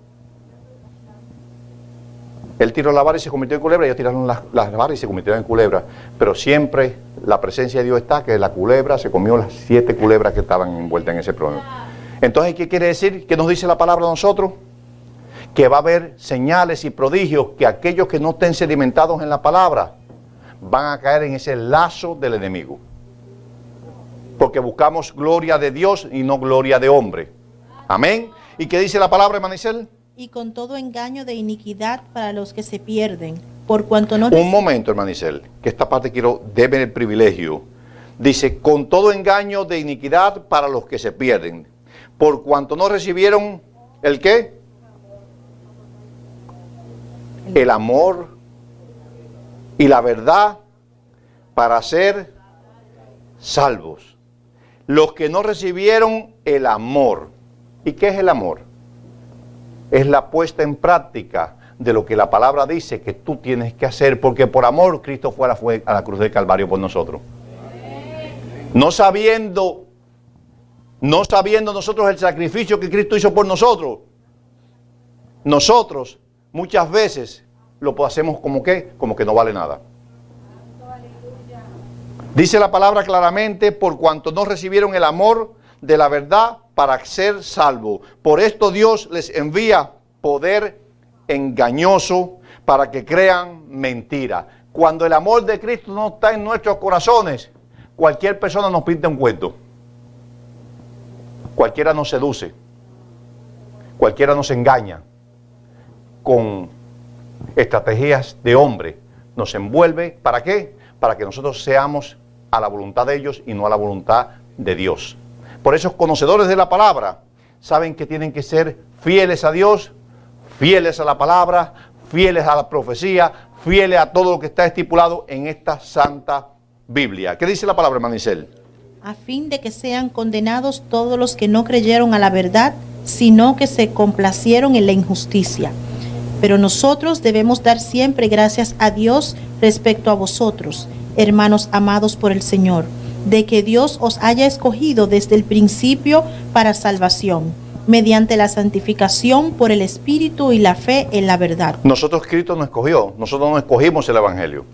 Él tiró la vara y se convirtió en culebra, ellos tiraron las varas y se convirtieron en culebra. Pero siempre la presencia de Dios está, que la culebra se comió las 7 culebras que estaban envueltas en ese problema. Entonces, ¿qué quiere decir? ¿Qué nos dice la palabra a nosotros? Que va a haber señales y prodigios que aquellos que no estén sedimentados en la palabra van a caer en ese lazo del enemigo. Porque buscamos gloria de Dios y no gloria de hombre. Amén. ¿Y qué dice la palabra, hermano Isel? Y con todo engaño de iniquidad para los que se pierden, por cuanto no... Un momento, hermano Isel, que esta parte deben el privilegio. Dice, con todo engaño de iniquidad para los que se pierden, por cuanto no recibieron, ¿el qué? El amor y la verdad para ser salvos. Los que no recibieron el amor. ¿Y qué es el amor? Es la puesta en práctica de lo que la palabra dice que tú tienes que hacer, porque por amor Cristo fue a la cruz del Calvario por nosotros. No sabiendo nosotros el sacrificio que Cristo hizo por nosotros, nosotros muchas veces lo hacemos como que no vale nada. Dice la palabra claramente, por cuanto no recibieron el amor de la verdad para ser salvo. Por esto Dios les envía poder engañoso para que crean mentira. Cuando el amor de Cristo no está en nuestros corazones, cualquier persona nos pinta un cuento. Cualquiera nos seduce. Cualquiera nos engaña. Con estrategias de hombre. Nos envuelve. ¿Para qué? Para que nosotros seamos a la voluntad de ellos y no a la voluntad de Dios. Por eso, conocedores de la palabra saben que tienen que ser fieles a Dios, fieles a la palabra, fieles a la profecía, fieles a todo lo que está estipulado en esta santa Biblia. ¿Qué dice la palabra, hermano Isel? A fin de que sean condenados todos los que no creyeron a la verdad, sino que se complacieron en la injusticia. Pero nosotros debemos dar siempre gracias a Dios respecto a vosotros, hermanos amados por el Señor, de que Dios os haya escogido desde el principio para salvación, mediante la santificación por el Espíritu y la fe en la verdad. Nosotros, Cristo nos escogió, nosotros no escogimos el Evangelio.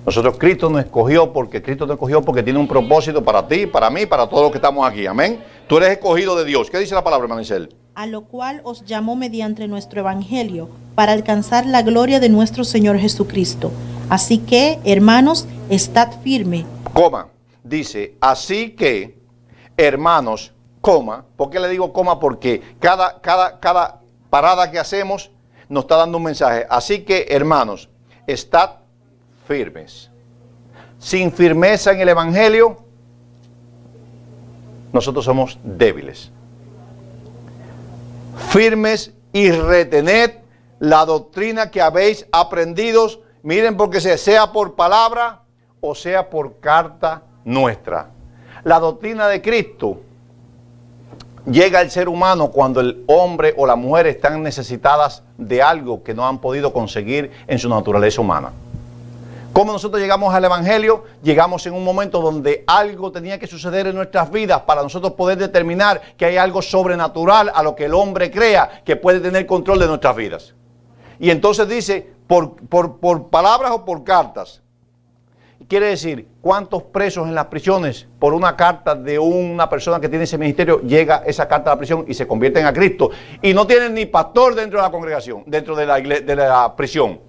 Nosotros Cristo nos escogió porque tiene un propósito para ti, para mí, para todos los que estamos aquí. Amén. Tú eres escogido de Dios. ¿Qué dice la palabra, hermano Isel? A lo cual os llamó mediante nuestro evangelio para alcanzar la gloria de nuestro Señor Jesucristo. Así que, hermanos, estad firme. Coma. Dice, así que, hermanos, coma. ¿Por qué le digo coma? Porque cada parada que hacemos nos está dando un mensaje. Así que, hermanos, estad firmes. Sin firmeza en el evangelio, nosotros somos débiles. Firmes y retened la doctrina que habéis aprendido. Miren, porque sea por palabra o sea por carta nuestra. La doctrina de Cristo llega al ser humano cuando el hombre o la mujer están necesitadas de algo que no han podido conseguir en su naturaleza humana. ¿Cómo nosotros llegamos al evangelio? Llegamos en un momento donde algo tenía que suceder en nuestras vidas para nosotros poder determinar que hay algo sobrenatural a lo que el hombre crea que puede tener control de nuestras vidas. Y entonces dice, por palabras o por cartas. Quiere decir, ¿cuántos presos en las prisiones por una carta de una persona que tiene ese ministerio llega esa carta a la prisión y se convierten a Cristo? Y no tienen ni pastor dentro de la congregación, dentro de la prisión.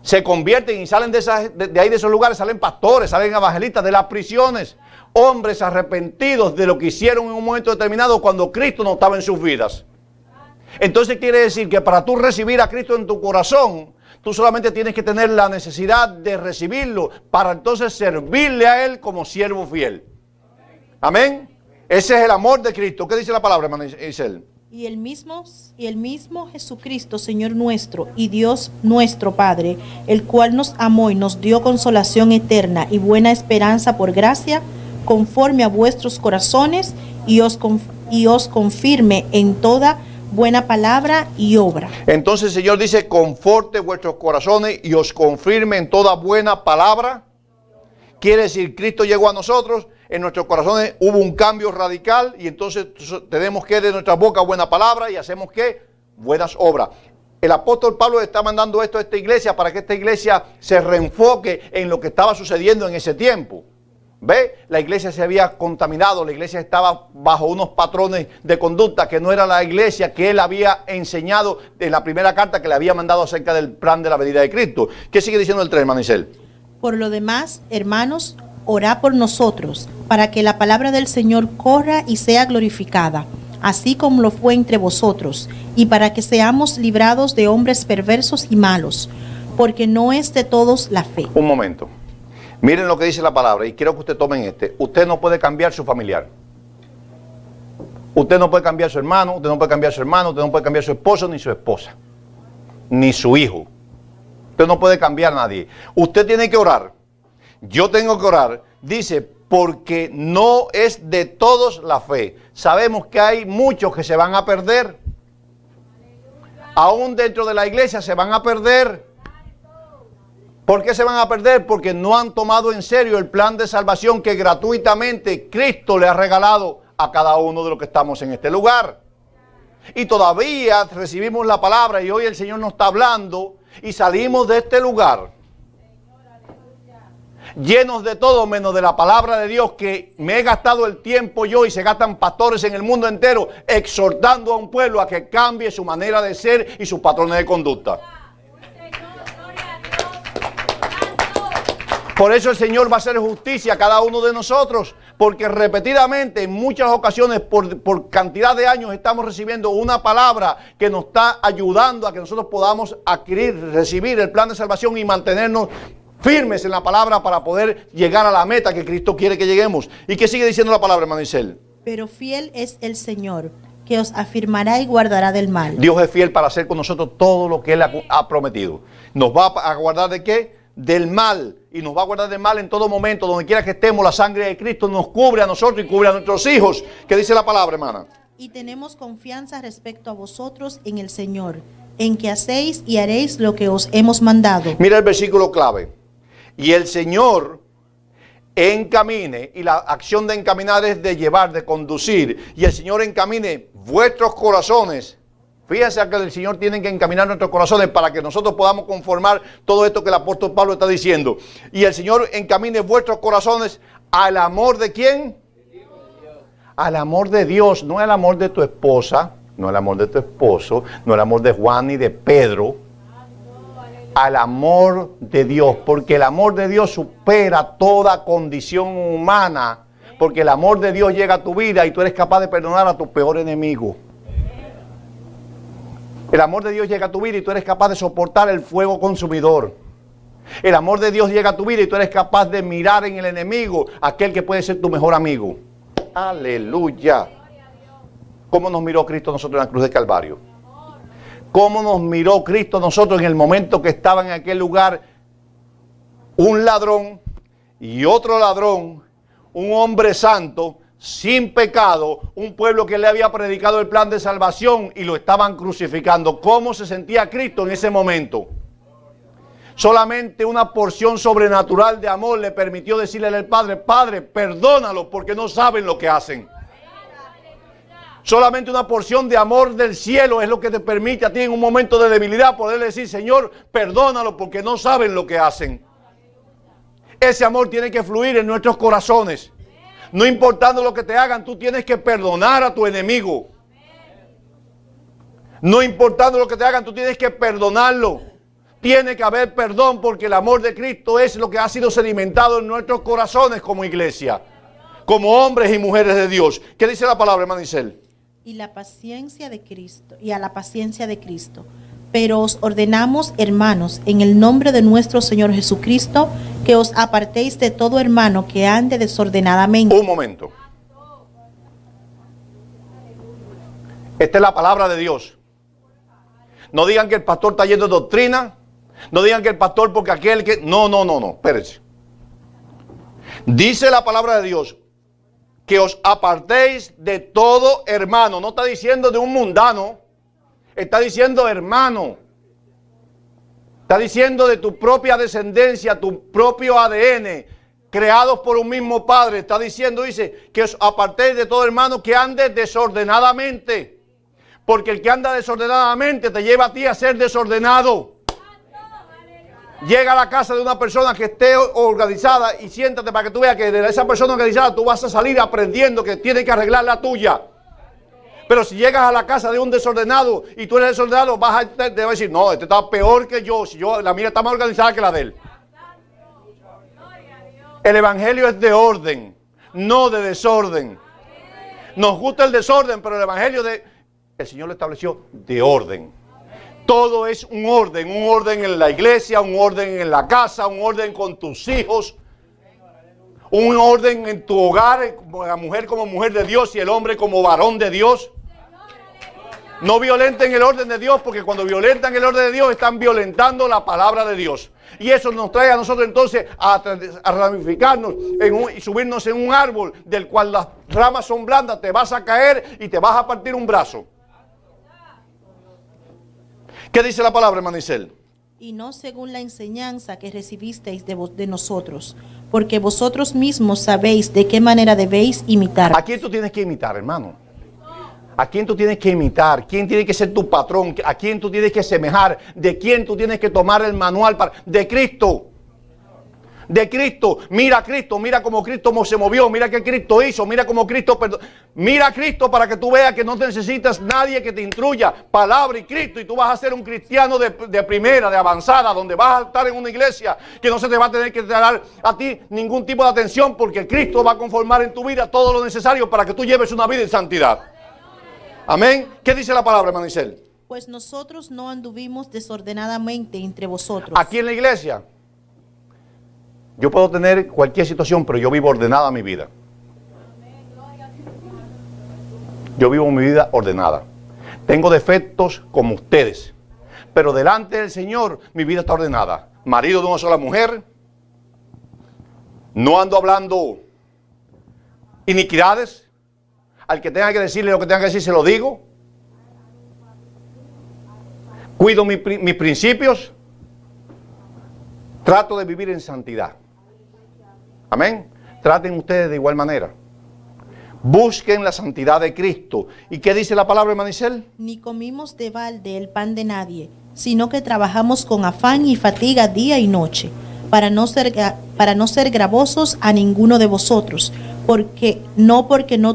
Se convierten y salen de ahí, de esos lugares, salen pastores, salen evangelistas de las prisiones. Hombres arrepentidos de lo que hicieron en un momento determinado cuando Cristo no estaba en sus vidas. Entonces quiere decir que para tú recibir a Cristo en tu corazón, tú solamente tienes que tener la necesidad de recibirlo para entonces servirle a Él como siervo fiel. Amén. Ese es el amor de Cristo. ¿Qué dice la palabra, hermano Isel? Y el mismo Jesucristo, Señor nuestro, y Dios nuestro Padre, el cual nos amó y nos dio consolación eterna y buena esperanza por gracia, conforme a vuestros corazones, y os confirme en toda buena palabra y obra. Entonces el Señor dice, conforte vuestros corazones y os confirme en toda buena palabra. Quiere decir, Cristo llegó a nosotros, en nuestros corazones hubo un cambio radical y entonces tenemos que de nuestra boca buena palabra y hacemos que buenas obras. El apóstol Pablo está mandando esto a esta iglesia para que esta iglesia se reenfoque en lo que estaba sucediendo en ese tiempo. ¿Ve? La iglesia se había contaminado, la iglesia estaba bajo unos patrones de conducta que no era la iglesia que él había enseñado en la primera carta que le había mandado acerca del plan de la venida de Cristo. ¿Qué sigue diciendo el 3, hermano Isel? Por lo demás, hermanos, orad por nosotros, para que la palabra del Señor corra y sea glorificada, así como lo fue entre vosotros, y para que seamos librados de hombres perversos y malos, porque no es de todos la fe. Un momento. Miren lo que dice la palabra, y quiero que usted tomen este. Usted no puede cambiar su familiar. Usted no puede cambiar su hermano, usted no puede cambiar su hermano, usted no puede cambiar su esposo ni su esposa, ni su hijo. Usted no puede cambiar a nadie. Usted tiene que orar. Yo tengo que orar. Dice, porque no es de todos la fe. Sabemos que hay muchos que se van a perder. Aún dentro de la iglesia se van a perder. ¿Por qué se van a perder? Porque no han tomado en serio el plan de salvación que gratuitamente Cristo le ha regalado a cada uno de los que estamos en este lugar. Y todavía recibimos la palabra y hoy el Señor nos está hablando y salimos de este lugar llenos de todo menos de la palabra de Dios, que me he gastado el tiempo yo y se gastan pastores en el mundo entero exhortando a un pueblo a que cambie su manera de ser y sus patrones de conducta. Por eso el Señor va a hacer justicia a cada uno de nosotros, porque repetidamente, en muchas ocasiones, por cantidad de años, estamos recibiendo una palabra que nos está ayudando a que nosotros podamos adquirir, recibir el plan de salvación y mantenernos firmes en la palabra para poder llegar a la meta que Cristo quiere que lleguemos. ¿Y qué sigue diciendo la palabra, hermano Isel? Pero fiel es el Señor, que os afirmará y guardará del mal. Dios es fiel para hacer con nosotros todo lo que Él ha prometido. ¿Nos va a guardar de qué? Del mal. Y nos va a guardar del mal en todo momento. Donde quiera que estemos, la sangre de Cristo nos cubre a nosotros y cubre a nuestros hijos. ¿Qué dice la palabra, hermana? Y tenemos confianza respecto a vosotros en el Señor, en que hacéis y haréis lo que os hemos mandado. Mira el versículo clave. Y el Señor encamine, y la acción de encaminar es de llevar, de conducir, y el Señor encamine vuestros corazones Fíjense que el Señor tiene que encaminar nuestros corazones para que nosotros podamos conformar todo esto que el apóstol Pablo está diciendo. Y el Señor encamine vuestros corazones al amor de ¿quién? Al amor de Dios, no al amor de tu esposa, no al amor de tu esposo, no al amor de Juan ni de Pedro. Al amor de Dios, porque el amor de Dios supera toda condición humana, porque el amor de Dios llega a tu vida y tú eres capaz de perdonar a tu peor enemigo. El amor de Dios llega a tu vida y tú eres capaz de soportar el fuego consumidor. El amor de Dios llega a tu vida y tú eres capaz de mirar en el enemigo aquel que puede ser tu mejor amigo. Aleluya. ¿Cómo nos miró Cristo a nosotros en la cruz de Calvario? ¿Cómo nos miró Cristo a nosotros en el momento que estaba en aquel lugar un ladrón y otro ladrón, un hombre santo, sin pecado, un pueblo que le había predicado el plan de salvación y lo estaban crucificando? ¿Cómo se sentía Cristo en ese momento? Solamente una porción sobrenatural de amor le permitió decirle al Padre: Padre, perdónalos porque no saben lo que hacen. Solamente una porción de amor del cielo es lo que te permite a ti en un momento de debilidad poder decir: Señor, perdónalos porque no saben lo que hacen. Ese amor tiene que fluir en nuestros corazones. No importando lo que te hagan, tú tienes que perdonar a tu enemigo. No importando lo que te hagan, tú tienes que perdonarlo. Tiene que haber perdón porque el amor de Cristo es lo que ha sido sedimentado en nuestros corazones como iglesia, como hombres y mujeres de Dios. ¿Qué dice la palabra, hermano Isel? Y la paciencia de Cristo, y a la paciencia de Cristo. Pero os ordenamos, hermanos, en el nombre de nuestro Señor Jesucristo, que os apartéis de todo hermano que ande desordenadamente. Un momento. Esta es la palabra de Dios. No digan que el pastor está yendo de doctrina. No digan que el pastor porque aquel que... No, espérense. Dice la palabra de Dios que os apartéis de todo hermano. No está diciendo de un mundano, está diciendo hermano. Está diciendo de tu propia descendencia, tu propio ADN, creados por un mismo Padre. Está diciendo, dice, que os apartéis de todo hermano que ande desordenadamente. Porque el que anda desordenadamente te lleva a ti a ser desordenado. Llega a la casa de una persona que esté organizada y siéntate para que tú veas que de esa persona organizada tú vas a salir aprendiendo que tienes que arreglar la tuya. Pero si llegas a la casa de un desordenado y tú eres desordenado, te vas a decir: no, este está peor que yo, la mía está más organizada que la de él. El evangelio es de orden, no de desorden. Nos gusta el desorden, pero el evangelio el Señor lo estableció de orden. Todo es un orden en la iglesia, un orden en la casa, un orden con tus hijos, un orden en tu hogar, la mujer como mujer de Dios y el hombre como varón de Dios. No violenten el orden de Dios, porque cuando violentan el orden de Dios están violentando la palabra de Dios. Y eso nos trae a nosotros entonces a ramificarnos y subirnos en un árbol del cual las ramas son blandas, te vas a caer y te vas a partir un brazo. ¿Qué dice la palabra, hermano Isel? Y no según la enseñanza que recibisteis de nosotros, porque vosotros mismos sabéis de qué manera debéis imitar. ¿A quién tú tienes que imitar, hermano? ¿A quién tú tienes que imitar? ¿Quién tiene que ser tu patrón? ¿A quién tú tienes que semejar? ¿De quién tú tienes que tomar el manual? De Cristo. De Cristo. Mira a Cristo, mira cómo Cristo se movió, mira qué Cristo hizo, mira cómo Cristo perdonó. Mira a Cristo para que tú veas que no necesitas nadie que te instruya. Palabra y Cristo, y tú vas a ser un cristiano de primera, de avanzada, donde vas a estar en una iglesia que no se te va a tener que dar a ti ningún tipo de atención, porque Cristo va a conformar en tu vida todo lo necesario para que tú lleves una vida en santidad. Amén. ¿Qué dice la palabra, hermano Isel? Pues nosotros no anduvimos desordenadamente entre vosotros. Aquí en la iglesia, yo puedo tener cualquier situación, pero yo vivo ordenada mi vida. Yo vivo mi vida ordenada. Tengo defectos como ustedes, pero delante del Señor mi vida está ordenada. Marido de una sola mujer. No ando hablando iniquidades. Al que tenga que decirle lo que tenga que decir, se lo digo. Cuido mis principios. Trato de vivir en santidad. Amén. Traten ustedes de igual manera. Busquen la santidad de Cristo. ¿Y qué dice la palabra, Manicel? Ni comimos de balde el pan de nadie, sino que trabajamos con afán y fatiga día y noche, para no ser gravosos a ninguno de vosotros, porque no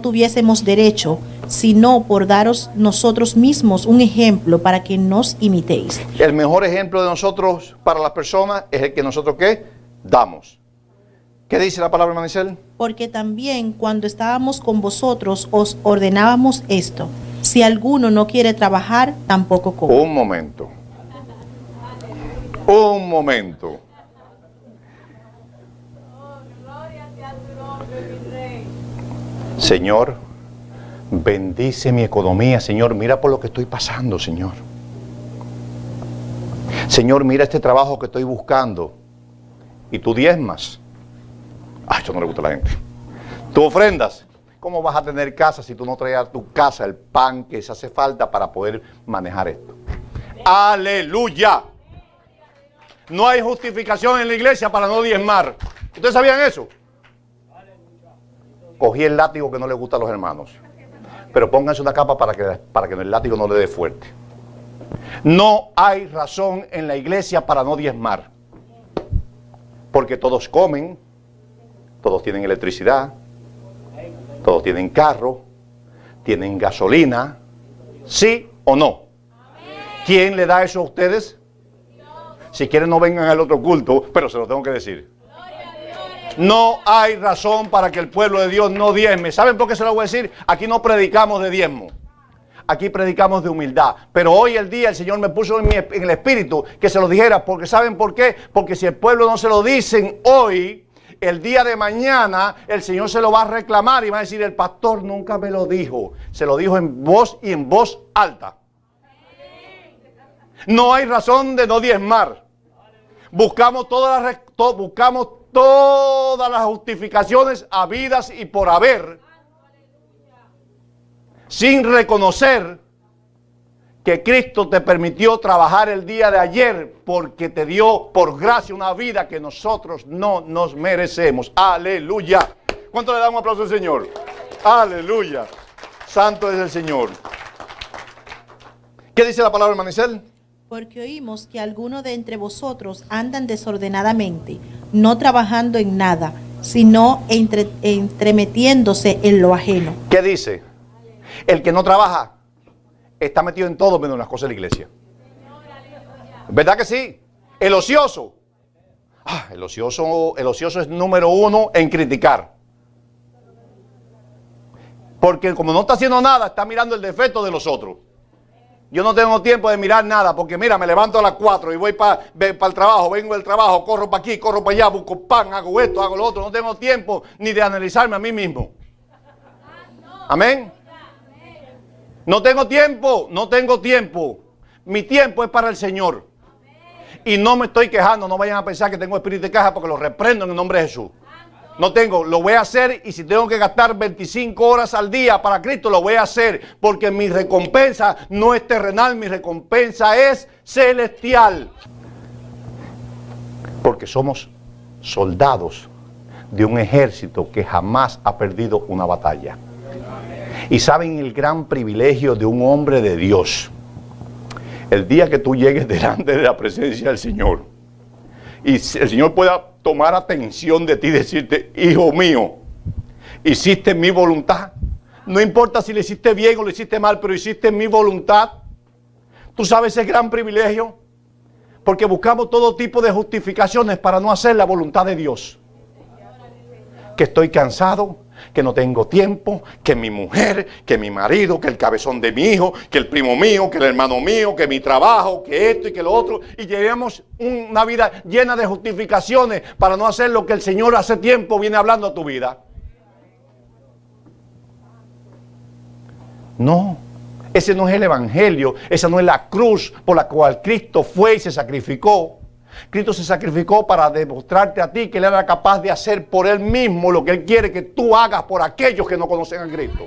tuviésemos derecho, sino por daros nosotros mismos un ejemplo para que nos imitéis. El mejor ejemplo de nosotros para las personas es el que nosotros ¿qué? Damos. ¿Qué dice la palabra, Manicel? Porque también cuando estábamos con vosotros os ordenábamos esto: si alguno no quiere trabajar, tampoco coma. Un momento. Un momento. Señor, bendice mi economía, Señor. Mira por lo que estoy pasando, Señor. Señor, mira este trabajo que estoy buscando. Y tú diezmas. Ay, eso no le gusta a la gente. Tú ofrendas. ¿Cómo vas a tener casa si tú no traes a tu casa el pan que se hace falta para poder manejar esto? ¡Aleluya! No hay justificación en la iglesia para no diezmar. ¿Ustedes sabían eso? Cogí el látigo que no le gusta a los hermanos. Pero pónganse una capa para que el látigo no le dé fuerte. No hay razón en la iglesia para no diezmar. Porque todos comen, todos tienen electricidad, todos tienen carro, tienen gasolina. ¿Sí o no? ¿Quién le da eso a ustedes? Si quieren no vengan al otro culto, pero se lo tengo que decir. No hay razón para que el pueblo de Dios no diezme. ¿Saben por qué se lo voy a decir? Aquí no predicamos de diezmo. Aquí predicamos de humildad. Pero hoy el día el Señor me puso en el espíritu que se lo dijera. Porque ¿saben por qué? Porque si el pueblo no se lo dicen hoy, el día de mañana el Señor se lo va a reclamar y va a decir: el pastor nunca me lo dijo. Se lo dijo en voz y en voz alta. No hay razón de no diezmar. Buscamos todas las justificaciones habidas y por haber, sin reconocer que Cristo te permitió trabajar el día de ayer porque te dio por gracia una vida que nosotros no nos merecemos. Aleluya. ¿Cuánto le damos un aplauso al Señor? Aleluya. Santo es el Señor. ¿Qué dice la palabra, Manicel? Porque oímos que algunos de entre vosotros andan desordenadamente, no trabajando en nada, sino entremetiéndose en lo ajeno. ¿Qué dice? El que no trabaja está metido en todo menos en las cosas de la iglesia. ¿Verdad que sí? El ocioso. El ocioso es número uno en criticar. Porque como no está haciendo nada, está mirando el defecto de los otros. Yo no tengo tiempo de mirar nada, porque mira, me levanto a las 4 y voy para el trabajo, vengo del trabajo, corro para aquí, corro para allá, busco pan, hago esto, hago lo otro. No tengo tiempo ni de analizarme a mí mismo. Amén. No tengo tiempo. Mi tiempo es para el Señor. Y no me estoy quejando, no vayan a pensar que tengo espíritu de queja porque lo reprendo en el nombre de Jesús. No tengo, lo voy a hacer, y si tengo que gastar 25 horas al día para Cristo, lo voy a hacer, porque mi recompensa no es terrenal, mi recompensa es celestial. Porque somos soldados de un ejército que jamás ha perdido una batalla. Y saben el gran privilegio de un hombre de Dios. El día que tú llegues delante de la presencia del Señor y el Señor pueda tomar atención de ti y decirte: hijo mío, hiciste mi voluntad. No importa si le hiciste bien o le hiciste mal, pero hiciste mi voluntad. Tú sabes ese gran privilegio, porque buscamos todo tipo de justificaciones para no hacer la voluntad de Dios. Que estoy cansado, que no tengo tiempo, que mi mujer, que mi marido, que el cabezón de mi hijo, que el primo mío, que el hermano mío, que mi trabajo, que esto y que lo otro. Y llevamos una vida llena de justificaciones para no hacer lo que el Señor hace tiempo viene hablando a tu vida. No, ese no es el evangelio, esa no es la cruz por la cual Cristo fue y se sacrificó. Cristo se sacrificó para demostrarte a ti que Él era capaz de hacer por Él mismo lo que Él quiere que tú hagas por aquellos que no conocen a Cristo.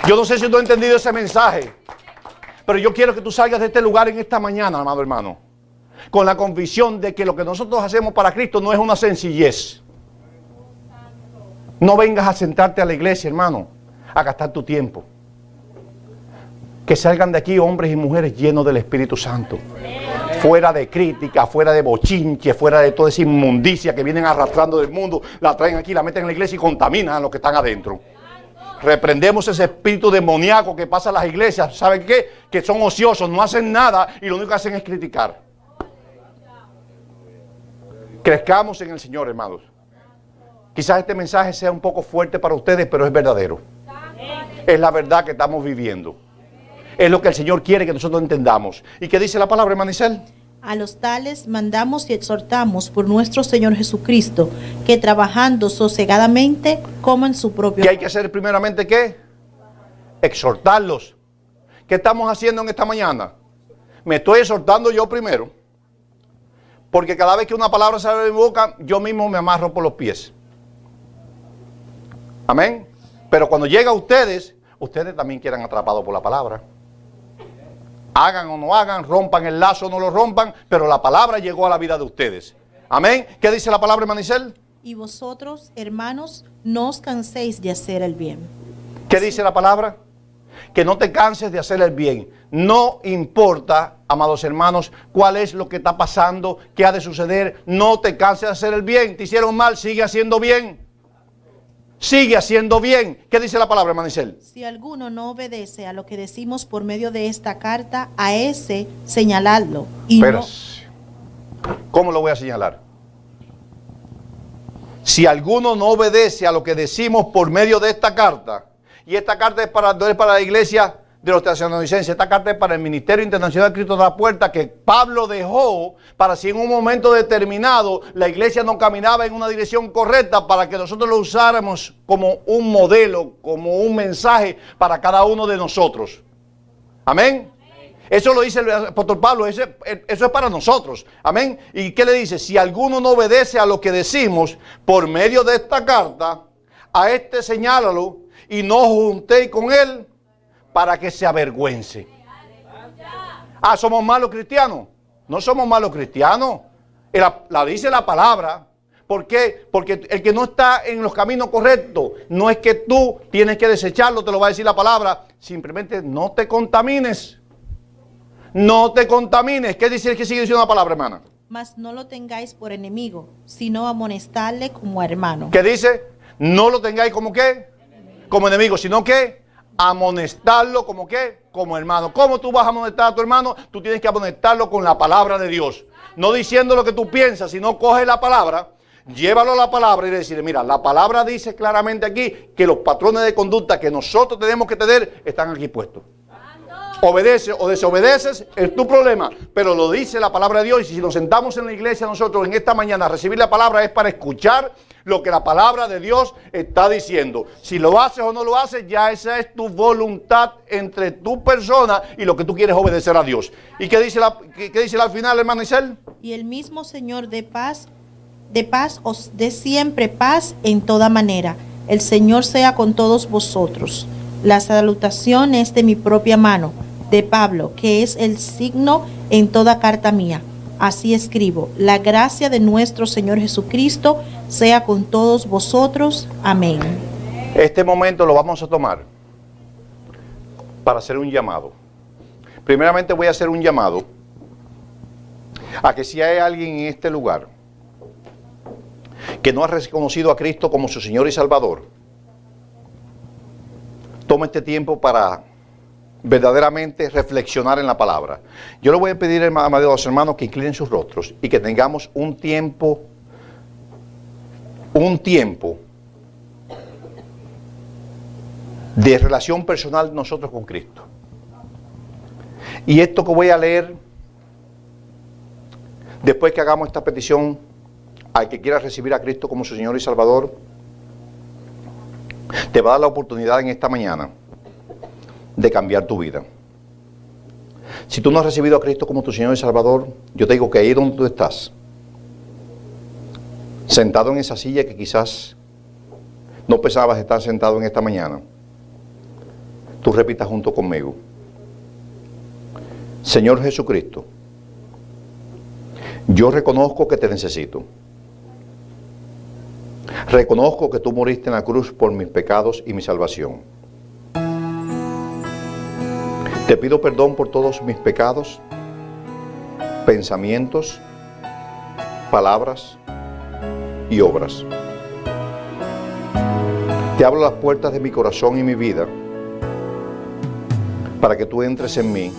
Yo no sé si tú has entendido ese mensaje, pero yo quiero que tú salgas de este lugar en esta mañana, amado hermano, con la convicción de que lo que nosotros hacemos para Cristo no es una sencillez. No vengas a sentarte a la iglesia, hermano, a gastar tu tiempo. Que salgan de aquí hombres y mujeres llenos del Espíritu Santo. Fuera de crítica, fuera de bochinche, fuera de toda esa inmundicia que vienen arrastrando del mundo, la traen aquí, la meten en la iglesia y contaminan a los que están adentro. Reprendemos ese espíritu demoníaco que pasa en las iglesias. ¿Saben qué? Que son ociosos, no hacen nada y lo único que hacen es criticar. Crezcamos en el Señor, hermanos. Quizás este mensaje sea un poco fuerte para ustedes, pero es verdadero. Es la verdad que estamos viviendo. Es lo que el Señor quiere que nosotros entendamos. ¿Y qué dice la palabra, hermana Isel? A los tales mandamos y exhortamos por nuestro Señor Jesucristo, que trabajando sosegadamente coman su propio... ¿Qué hay que hacer primeramente? ¿Qué? Exhortarlos. ¿Qué estamos haciendo en esta mañana? Me estoy exhortando yo primero. Porque cada vez que una palabra sale de mi boca, yo mismo me amarro por los pies. Amén. Pero cuando llega a ustedes, ustedes también quedan atrapados por la palabra. Hagan o no hagan, rompan el lazo o no lo rompan, pero la palabra llegó a la vida de ustedes. Amén. ¿Qué dice la palabra, hermana Isel? Y vosotros, hermanos, no os canséis de hacer el bien. ¿Qué dice la palabra? Que no te canses de hacer el bien. No importa, amados hermanos, cuál es lo que está pasando, qué ha de suceder. No te canses de hacer el bien. Te hicieron mal, sigue haciendo bien. Sigue haciendo bien. ¿Qué dice la palabra, hermana Isel? Si alguno no obedece a lo que decimos por medio de esta carta, a ese señaladlo. Pero, ¿cómo lo voy a señalar? Si alguno no obedece a lo que decimos por medio de esta carta, y esta carta no es para la iglesia de los tesalonicenses, esta carta es para el Ministerio Internacional Cristo de la Puerta, que Pablo dejó para si en un momento determinado la iglesia no caminaba en una dirección correcta, para que nosotros lo usáramos como un modelo, como un mensaje para cada uno de nosotros. Amén. Eso lo dice el apóstol Pablo, eso es para nosotros. Amén. ¿Y qué le dice? Si alguno no obedece a lo que decimos por medio de esta carta, a este señálalo y no juntéis con él para que se avergüence. Ah, ¿somos malos cristianos? No somos malos cristianos. La dice la palabra. ¿Por qué? Porque el que no está en los caminos correctos, no es que tú tienes que desecharlo, te lo va a decir la palabra. Simplemente no te contamines. No te contamines. ¿Qué dice el que sigue diciendo la palabra, hermana? Mas no lo tengáis por enemigo, sino amonestarle como a hermano. ¿Qué dice? No lo tengáis como qué? Como enemigo, sino que amonestarlo como qué? Como hermano. ¿Cómo tú vas a amonestar a tu hermano? Tú tienes que amonestarlo con la palabra de Dios. No diciendo lo que tú piensas, sino coge la palabra, llévalo a la palabra y decirle, mira, la palabra dice claramente aquí que los patrones de conducta que nosotros tenemos que tener están aquí puestos. Obedeces o desobedeces, es tu problema, pero lo dice la palabra de Dios. Y si nos sentamos en la iglesia nosotros en esta mañana a recibir la palabra, es para escuchar lo que la palabra de Dios está diciendo. Si lo haces o no lo haces, ya esa es tu voluntad entre tu persona y lo que tú quieres obedecer a Dios. ¿Y qué dice al final, hermano Isel? Y el mismo Señor de paz os dé siempre paz en toda manera. El Señor sea con todos vosotros. La salutación es de mi propia mano, de Pablo, que es el signo en toda carta mía. Así escribo, la gracia de nuestro Señor Jesucristo sea con todos vosotros. Amén. Este momento lo vamos a tomar para hacer un llamado. Primeramente voy a hacer un llamado a que si hay alguien en este lugar que no ha reconocido a Cristo como su Señor y Salvador, tome este tiempo para verdaderamente reflexionar en la palabra. Yo le voy a pedir, amados hermanos, que inclinen sus rostros y que tengamos un tiempo de relación personal nosotros con Cristo. Y esto que voy a leer, después que hagamos esta petición al que quiera recibir a Cristo como su Señor y Salvador, te va a dar la oportunidad en esta mañana de cambiar tu vida. Si tú no has recibido a Cristo como tu Señor y Salvador, yo te digo que ahí donde tú estás, sentado en esa silla que quizás no pensabas estar sentado en esta mañana, tú repitas junto conmigo: Señor Jesucristo, yo reconozco que te necesito. Reconozco que tú moriste en la cruz por mis pecados y mi salvación. Te pido perdón por todos mis pecados, pensamientos, palabras y obras. Te abro las puertas de mi corazón y mi vida para que tú entres en mí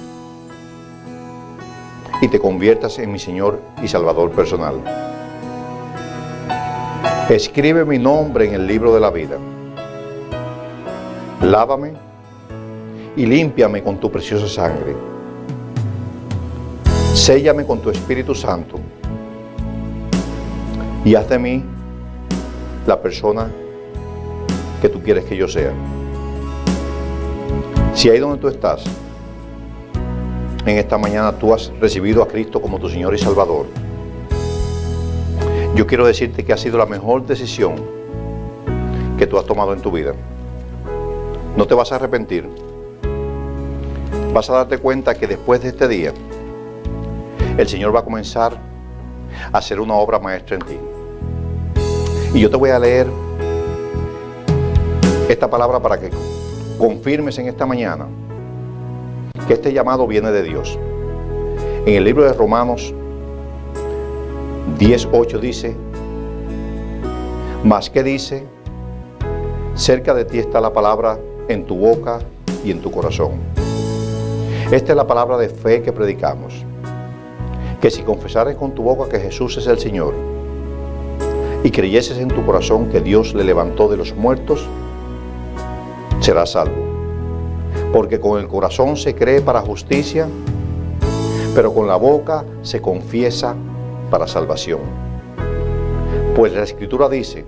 y te conviertas en mi Señor y Salvador personal. Escribe mi nombre en el libro de la vida. Lávame y límpiame con tu preciosa sangre. Séllame con tu Espíritu Santo y haz de mí la persona que tú quieres que yo sea. Si ahí donde tú estás, en esta mañana tú has recibido a Cristo como tu Señor y Salvador, yo quiero decirte que ha sido la mejor decisión que tú has tomado en tu vida. No te vas a arrepentir. Vas a darte cuenta que después de este día, el Señor va a comenzar a hacer una obra maestra en ti. Y yo te voy a leer esta palabra para que confirmes en esta mañana que este llamado viene de Dios. En el libro de Romanos 10:8 dice: mas ¿qué dice? Cerca de ti está la palabra en tu boca y en tu corazón. Esta es la palabra de fe que predicamos, que si confesares con tu boca que Jesús es el Señor y creyeses en tu corazón que Dios le levantó de los muertos, serás salvo. Porque con el corazón se cree para justicia, pero con la boca se confiesa para salvación. Pues la Escritura dice: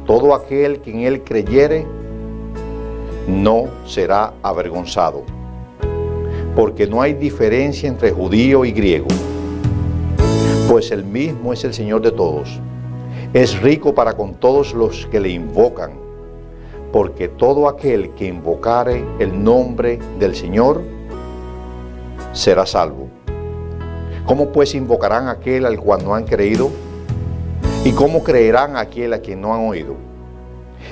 todo aquel que en él creyere no será avergonzado, porque no hay diferencia entre judío y griego, pues el mismo es el Señor de todos, es rico para con todos los que le invocan, porque todo aquel que invocare el nombre del Señor será salvo. ¿Cómo pues invocarán a aquel al cual no han creído? ¿Y cómo creerán a aquel a quien no han oído?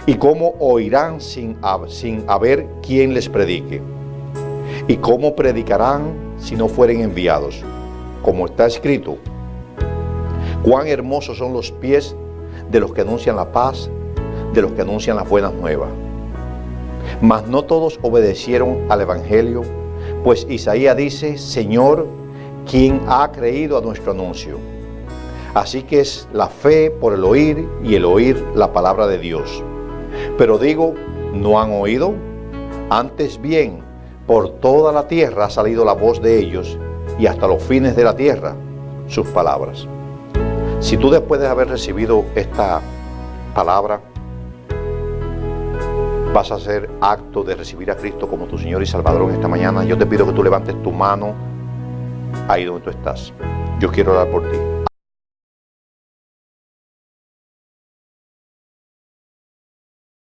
¿Y cómo oirán sin haber quien les predique? ¿Y cómo predicarán si no fueren enviados? Como está escrito: cuán hermosos son los pies de los que anuncian la paz, de los que anuncian las buenas nuevas. Mas no todos obedecieron al Evangelio, pues Isaías dice: Señor, ¿quién ha creído a nuestro anuncio? Así que es la fe por el oír y el oír la palabra de Dios. Pero digo, ¿no han oído? Antes bien, por toda la tierra ha salido la voz de ellos, y hasta los fines de la tierra sus palabras. Si tú, después de haber recibido esta palabra, vas a hacer acto de recibir a Cristo como tu Señor y Salvador en esta mañana, yo te pido que tú levantes tu mano ahí donde tú estás. Yo quiero orar por ti.